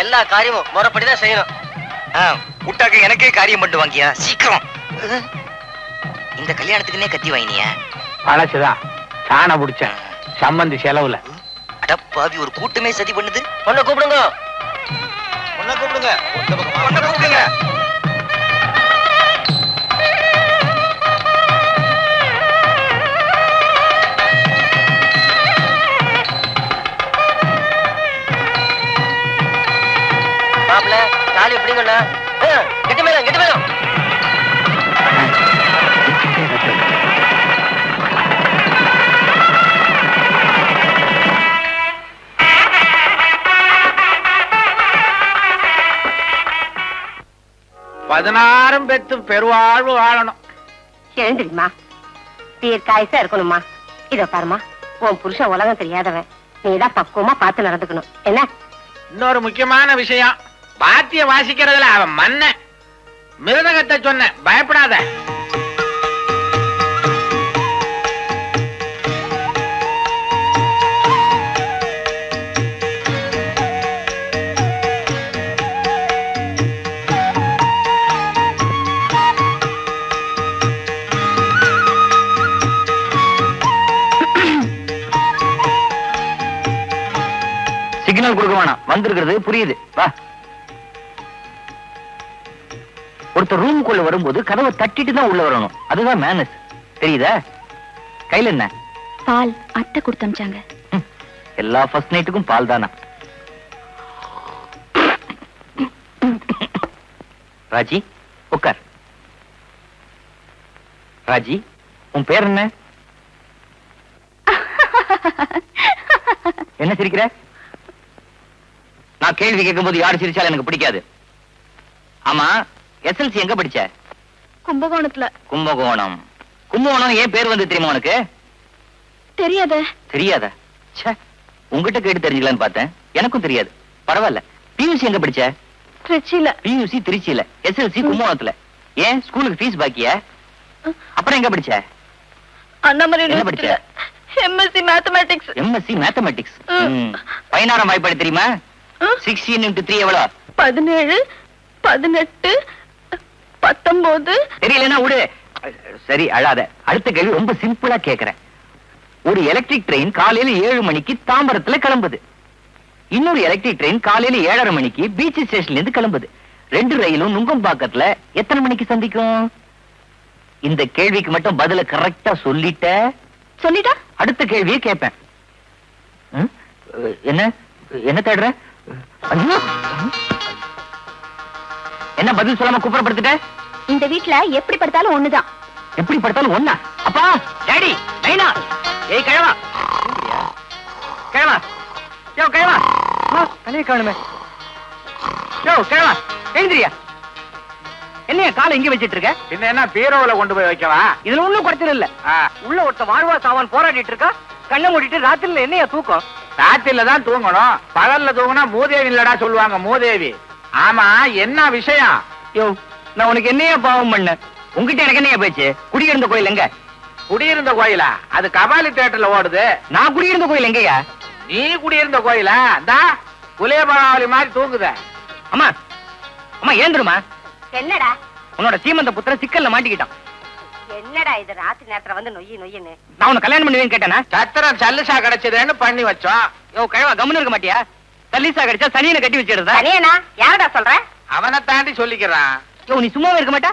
எல்லா காரியமும் முறைப்படிதான் செய்யணும். விட்டாக்க எனக்கே காரியம் பண்ணிட்டு வாங்கியா? சீக்கிரம். இந்த கல்யாணத்துக்குன்னே கத்தி வாங்கினியா? பழச்சுதான் சாண புடிச்சேன் சம்பந்தி செலவுல. அடப்பாவி, ஒரு கூட்டமே சதி பண்ணுது. பொண்ணை கூப்பிடுங்க. பொண்ணை கூப்பிடுங்க. பொண்ணை கூப்பிடுங்க. மாப்பிள்ள தாலி எப்படிங்கண்ணா? கெட்டி மேலும் கெட்டி மேலும். பதினாறும் பெத்து பெருவாழ்வு வாழணும். எழுந்திரிமா, தீர்க்காயசா இருக்கணுமா. இத பாருமா, உன் புருஷன் உலகம் தெரியாதவன். நீதான் பக்குவமா பார்த்து நடந்துக்கணும். என்ன? இன்னொரு முக்கியமான விஷயம், பாத்திய வாசிக்கிறதுல அவன் மன்ன. மிருதகத்தை சொன்ன, பயப்படாத. சிக்னல் கொடுக்க வேணாம், வந்திருக்கிறது புரியுது. வா. ஒருத்தர் ரூமுக்குள்ள வரும்போது கதவை தட்டிட்டு தான் உள்ள வரணும். அதுதான் மேனஸ். தெரியுதா? கையில என்ன? பால் அத்தை கொடுத்தமிச்சாங்க. எல்லா ஃபர்ஸ்ட் நைட்டுக்கும் பால் தானா? ராஜி, உட்கார். ராஜி, உன் பேர் என்ன? என்ன சிரிக்கிற? நான் கேள்வி கேட்கும் போது யாரு சிரிச்சாலும் எனக்கு பிடிக்காது. ஆமா, எஸ்எல்சி எங்க படிச்ச? கும்பகோணத்துல. கும்பகோணம். கும்பகோணம் ஏன் பேர் வந்து தெரியுமா உனக்கு? தெரியாத. தெரியாத? உங்ககிட்ட கேட்டு தெரிஞ்சுக்கலான்னு பார்த்தேன். எனக்கும் தெரியாது. பரவாயில்ல. பியூசி எங்க படிச்ச? திருச்சியில. பியூசி திருச்சியில, எஸ்எல்சி கும்பகோணத்துல. ஏன் ஸ்கூலுக்கு ஃபீஸ் பாக்கியா? அப்புறம் எங்க படிச்ச? அண்ணாமலை. என்ன படிச்ச? MSc mathematics. MSc mathematics. 16ஆம் வாய்ப்பாடு தெரியுமா? 16 into 3 எவ்வளவு? 17, 18, 19. தெரியலன்னா விடு. சரி, அழாத. அடுத்த கேள்வி ரொம்ப சிம்பிளா கேக்குறேன். ஒரு எலக்ட்ரிக் ட்ரெயின் காலையில 7 மணிக்கு தாம்பரத்துல கிளம்புது. இன்னொரு எலக்ட்ரிக் ட்ரெயின் காலையில 7:30 மணிக்கு பீச் ஸ்டேஷன்ல இருந்து கிளம்புது. 2 ரயிலும் நுங்கம்பாக்கத்துல எத்தனை மணிக்கு சந்திக்கும்? இந்த கேள்விக்கு மட்டும் பதில கரெக்டா சொல்லிட்டா அடுத்த கேள்வியை கேட்பேன். என்ன என்ன தேடுற? என்ன பதில் சொல்லாம குப்புறப்படுத்திட்ட? இந்த வீட்ல எப்படி படுத்தாலும் ஒண்ணுதான். எப்படி படுத்தாலும் ஒண்ணா? அப்பா, டாடி, நைனா, ஏய் கிழவா, கிழவா, யோ கிழவா, தலையை காணுமே. யோ கிழவா, எழுந்திரியா. என்னைய காலை இங்க வச்சிட்டு இருக்க? பின்ன என்ன பீரோவுல கொண்டு போய் வைக்கவா? இதுல ஒண்ணும் குறைச்சல் இல்ல. உள்ள ஒருத்த வாழ்வா சாவான் போராடிட்டு இருக்கா. கண்ணை மூடிட்டு ராத்திரில என்னைய தூக்கம்? ராத்திரில தான் தூங்கணும். பகல்ல தூங்கினா மூதேவி இல்லடா சொல்லுவாங்க. மூதேவி. ஆமா, என்ன விஷயம்? யோ, நான் உனக்கு என்னையா பாவம் பண்ண? உங்ககிட்ட எனக்கு என்னையா பேச்சு? குடியிருந்த கோயில் எங்க? குடியிருந்த கோயிலா? அது கபாலி தியேட்டர்ல ஓடுது. நான் குடியிருந்த கோயில் எங்கயா? நீ குடியிருந்த கோயிலா? இந்தா குலேபராவளி மாதிரி தூங்குத. அம்மா, அம்மா ஏந்துருமா. என்னடா? உன்னோட சீமந்த புத்திர சிக்கல்ல மாட்டிக்கிட்டான். என்னடா இது ராத்திரி நேரத்துல வந்து நொய்யுன்னு? நான் உன்னை கல்யாணம் பண்ணுவேன்னு கேட்டேனா? சத்திரம் சல்லுசா கிடைச்சதுன்னு பண்ணி வச்சோம். யோ கழுவா, கம்முன்னு இருக்க மாட்டியா? சல்லிசா கிடைச்சா சனியனை கட்டி வச்சிடுறதா? சனியனா? யாரடா சொல்ற? அவனை தாண்டி சொல்லிக்கிறான். யோ, நீ சும்மாவே இருக்க மாட்டா?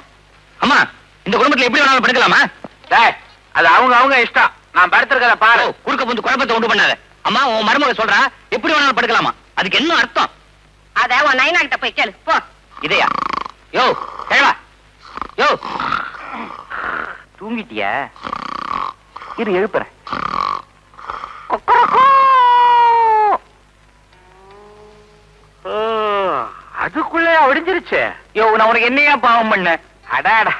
அம்மா, இந்த குடும்பத்துல எப்படி வேணாலும் படுக்கலாமா? அது அவங்க இஷ்டம். நான் படுத்திருக்கத பாரு. குறுக்க வந்து குழப்பத்தை உண்டு பண்ணாத. அம்மா உன் மருமக சொல்றா எப்படி வேணாலும் படுக்கலாமா? அதுக்கு என்ன அர்த்தம்? அத உன் நைனா கிட்ட போய் கேளு போ. இதையா? யோ கேளா யோ தூங்கிட்டியா? இரு எழுப்புறேன். அதுக்குள்ளே ஒடிஞ்சிருச்சு. யோ நான் உனக்கு என்னையா பாவம் பண்ண? அடாடா,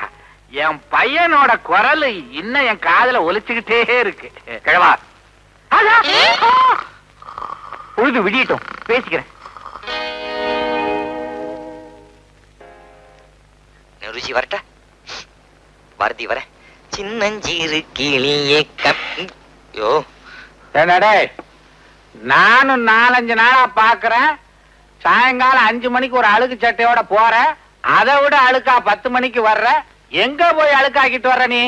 என் பையனோட குரல் இன்னும் என் காதுல ஒலிச்சுக்கிட்டே இருக்கு. கிழவா பொழுது விடியட்டும் பேசிக்கிறேன். ருசி வரட்ட பாரதி வர சின்னஞ்சீரு கிளியே யோ என்னடே, நானும் 4-5 நாளா பாக்குறேன். சாயங்காலம் 5 மணிக்கு ஒரு அழுக்கு சட்டையோட போற, அதை விட அழுக்கா 10 மணிக்கு வர்ற. எங்க போய் அழுக்காக்கிட்டு வர்ற நீ?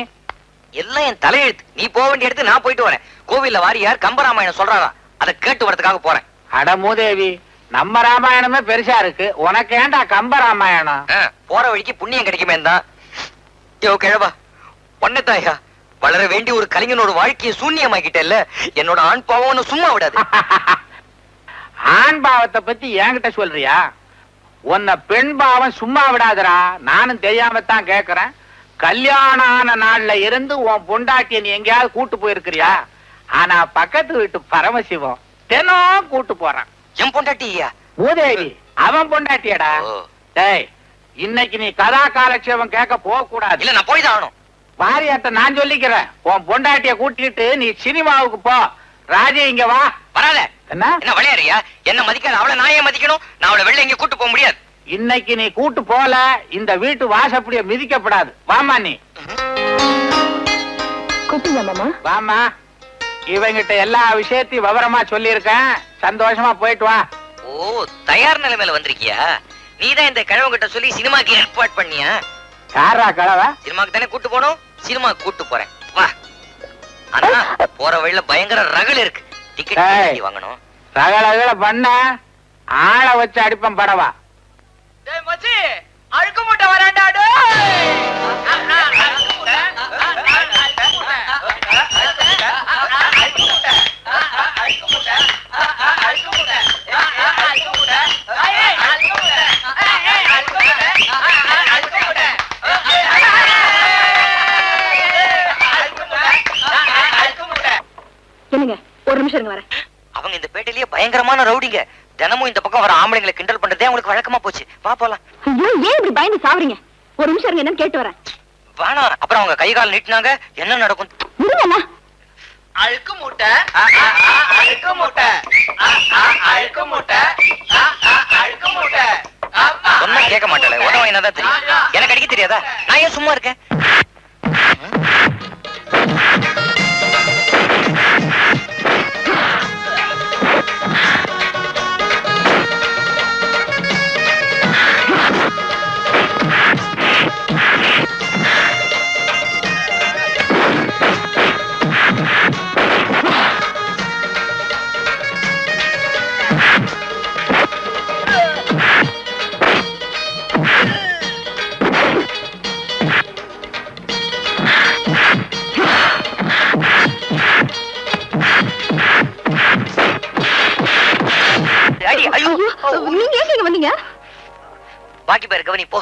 எல்லாம் என் தலையெழுத்து. நீ போக வேண்டிய இடத்துக்கு நான் போயிட்டு வரேன். கோவில்ல வாரியார் கம்பராமாயணம் சொல்றாரா, அதை கேட்டு வரதுக்காக போறேன். அட மூதேவி, நம்ம ராமாயணமே பெருசா இருக்கு, உனக்கு ஏண்டா கம்ப ராமாயணம்? போற வழிக்கு புண்ணியம் கிடைக்குமே தான். யோ கிழவா பொண்ணத்தாயா, வளர வேண்டிய ஒரு கலைஞனோட வாழ்க்கையை சூன்யமாக்கிட்டேல்ல. என்னோட ஆண் பாவம்னு சும்மா விடாது. ஆண் பாவத்தை பத்தி என்கிட்ட சொல்றியா? உன்னை பெண் பாவம் சும்மா விடாதரா. நானும் தெரியாமத்தான் கேக்குறேன். கல்யாணம் ஆன நாள்ல இருந்து உன் பொண்டாட்டிய நீ எங்கேயாவது கூட்டு போயிருக்கிறியா? ஆனா பக்கத்து வீட்டு பரமசிவம் தினம் கூட்டு போறான். என் பொண்டாட்டியா? மூதேவி, அவன் பொண்டாட்டியடா. டேய், இன்னைக்கு நீ கதா காலட்சேபம் கேட்க போக கூடாது. இல்ல நான் போய் தான் ஆகணும். வாரியாட்ட நான் சொல்லிக்கிறேன். உன் பொண்டாட்டிய கூட்டிட்டு நீ சினிமாவுக்கு போ. ராஜே இங்க வா. வராத. என்ன என்ன விளையாடுறியா? என்ன மதிக்காத அவளை நான் ஏன் மதிக்கணும்? நான் அவளை வெளில எங்க கூட்டு போக முடியாது. இன்னைக்கு நீ கூட்டு போல, இந்த வீட்டு வாசப்படிய மிதிக்கப்படாது. வாமா நீ. வாமா, இவங்கிட்ட எல்லா விஷயத்தையும் விவரமா சொல்லியிருக்கேன். சந்தோஷமா போயிட்டு வா. ஓ, தயார் நிலைமையில வந்திருக்கியா? நீதான் இந்த கிழவங்கிட்ட சொல்லி சினிமாக்கு ஏற்பாடு பண்ணியா? யாரா கிழவ? சினிமாக்கு தானே கூட்டு போனோம், சினிமாக்கு கூட்டு போறேன் வா. ஆனா போற வழியில பயங்கர ரகள் இருக்கு. டிக்கெட் வாங்கணும். ரகள பண்ண ஆளை வச்சு அடிப்பம் படவா. அழுக்க மூட்டை வராண்டா. என்னங்க ஒரு நிமிஷம் இருங்க வரேன். அவங்க இந்த பேட்டையிலேயே பயங்கரமான ரவுடிங்க. தினமும் இந்த பக்கம் வர ஆம்பளைங்களை கிண்டல் பண்றதே அவங்களுக்கு வழக்கமா போச்சு. வா போலாம். ஐயோ, ஏன் இப்படி பயந்து சாவறீங்க? ஒரு நிமிஷம் இருங்க, என்னன்னு கேட்டு வரேன். வேணாம், அப்புறம் அவங்க கை கால் நீட்டினாங்க என்ன நடக்கும்? அழுக்கு மூட்டை, அழுக்கு மூட்டை, அழுக்கு மூட்டை, அழுக்கு மூட்டை. சொன்னா கேட்க மாட்டாளே, உடம்பு என்னதான் தெரியும். எனக்கு அடிக்க தெரியாதா? நான் ஏன் சும்மா இருக்கேன்? நீங்க ஏன் இங்க வந்தீங்க? பாக்கி பேர் கவனி போ.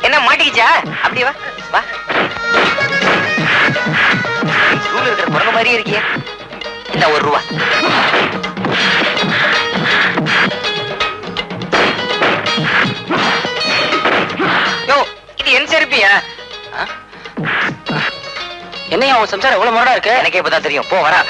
என்ன மாட்டிக்கிச்சா? அப்படியே வா வா. ஸ்கூல்ல இருக்கிற குரங்கு மாதிரியே இருக்கிய. இந்த ₹1. யோ, இது என் செருப்பியா? என்னையா உன் சம்சாரம் எவ்வளவு முரடா இருக்கு? எனக்கே இப்பதான் தெரியும். போ வரா.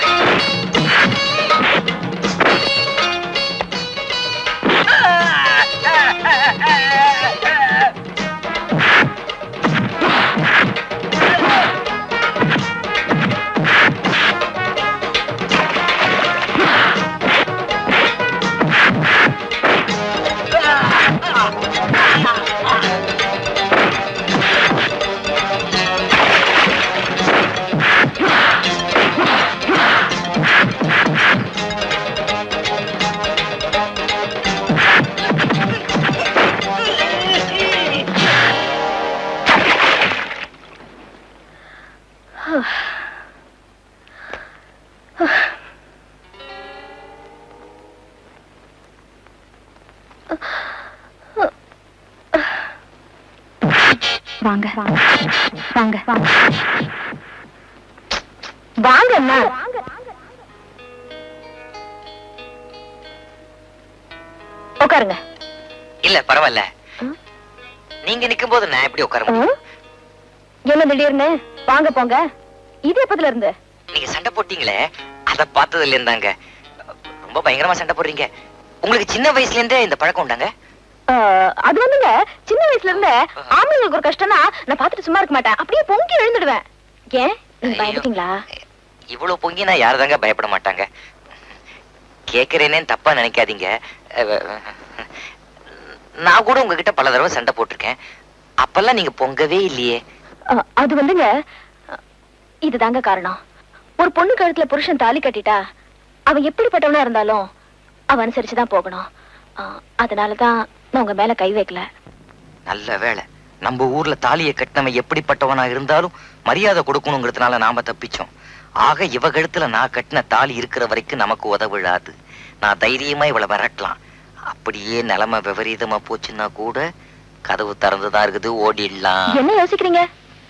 வாங்க வாங்க வாங்க வாங்க வாங்க அண்ணா. உட்காருங்க. இல்ல பரவாயில்ல, நீங்க நிக்கும் போது நான் எப்படி உட்கார முடியும்? என்ன திடீர்னு வாங்க போங்க? இது எப்பதுல இருந்து? நீங்க சண்டை போட்டீங்களே, அத பார்த்ததுல இருந்தாங்க. ரொம்ப பயங்கரமா சண்டை போடுறீங்க. உங்களுக்கு சின்ன வயசுல இருந்தே இந்த பழக்கம் உண்டாங்க? அது வந்துங்க, சின்ன வயசுல இருந்தே ஆம்பளைங்களுக்கு ஒரு கஷ்டம்னா நான் பார்த்துட்டு சும்மா இருக்க மாட்டேன், அப்படியே பொங்கி எழுந்துடுவேன். ஏன் பயந்துட்டீங்களா? இவ்வளவு பொங்கினா யாருதாங்க பயப்பட மாட்டாங்க. கேக்குறேனே தப்பா நினைக்காதீங்க. நான் கூட உங்ககிட்ட பல தடவை சண்டை போட்டிருக்கேன். அப்பெல்லாம் நீங்க பொங்கவே இல்லையே. அது வந்துங்க, இதுதாங்க காரணம். ஒரு பொண்ணு கழுத்துல புருஷன் தாலி கட்டிட்டா அவன் எப்படிப்பட்டவனா இருந்தாலும் அவன் அனுசரிச்சுதான் போகணும். அதனாலதான் நான் உங்க மேல கை வைக்கல. நல்ல வேளை, நம்ம ஊர்ல தாலியை கட்டினவன் எப்படிப்பட்டவனா இருந்தாலும் மரியாதை கொடுக்கணுங்கிறதுனால நாம தப்பிச்சோம். ஆக இவ கழுத்துல நான் கட்டின தாலி இருக்கிற வரைக்கும் நமக்கு உதவிடாது. நான் தைரியமா இவளை விரட்டலாம். அப்படியே நிலைமை விபரீதமா போச்சுன்னா கூட கதவு திறந்துதான் இருக்குது, ஓடிடலாம். என்ன யோசிக்கிறீங்க?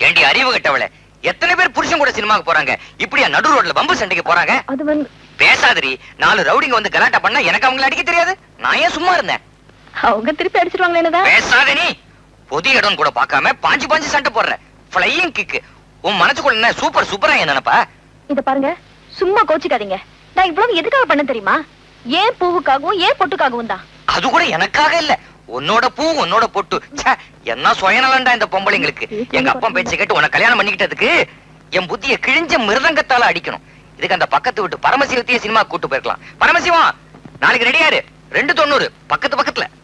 ஏண்டி அறிவு கட்டவளை, எத்தனை பேர் புருஷன் கூட சினிமாக்கு போறாங்க, இப்படியா நடு ரோட்ல பம்பு சண்டைக்கு போறாங்க? அது வந்து பேசாதரி. 4 ரவுடிங்க வந்து கலாட்டா பண்ணா எனக்கு அவங்களை அடிக்க தெரியாது. நான் ஏன் சும்மா இருந்தேன்? அவங்க திருப்பி அடிச்சிருவாங்களே. என்னதான் பேசாத நீ. பொது இடம் கூட பார்க்காம பாஞ்சு பாஞ்சு சண்டை போடுற. Flying kick. உன் மனசுக்குள்ள என்ன சூப்பர் சூப்பரா என்ன நினைப்பா? இத பாருங்க, சும்மா கோச்சிக்காதீங்க. நான் இவ்வளவு எதுக்காக பண்ண தெரியுமா? ஏன் பூவுக்காகவும் ஏன் பொட்டுக்காகவும் தான். அது கூட எனக்காக இல்ல, உன்னோட பூ உன்னோட பொட்டு. என்ன சுயநலண்டா இந்த பொம்பளைங்களுக்கு. எங்க அப்பா பேச்சு கேட்டு உன்னை கல்யாணம் பண்ணிக்கிட்டதுக்கு என் புத்திய கிழிஞ்ச மிருதங்கத்தால அடிக்கணும். இதுக்கு அந்த பக்கத்து விட்டு பரமசிவத்தையே சினிமா கூட்டு போயிருக்கலாம். பரமசிவம், நாளைக்கு ரெடியாரு. 2:90 பக்கத்துல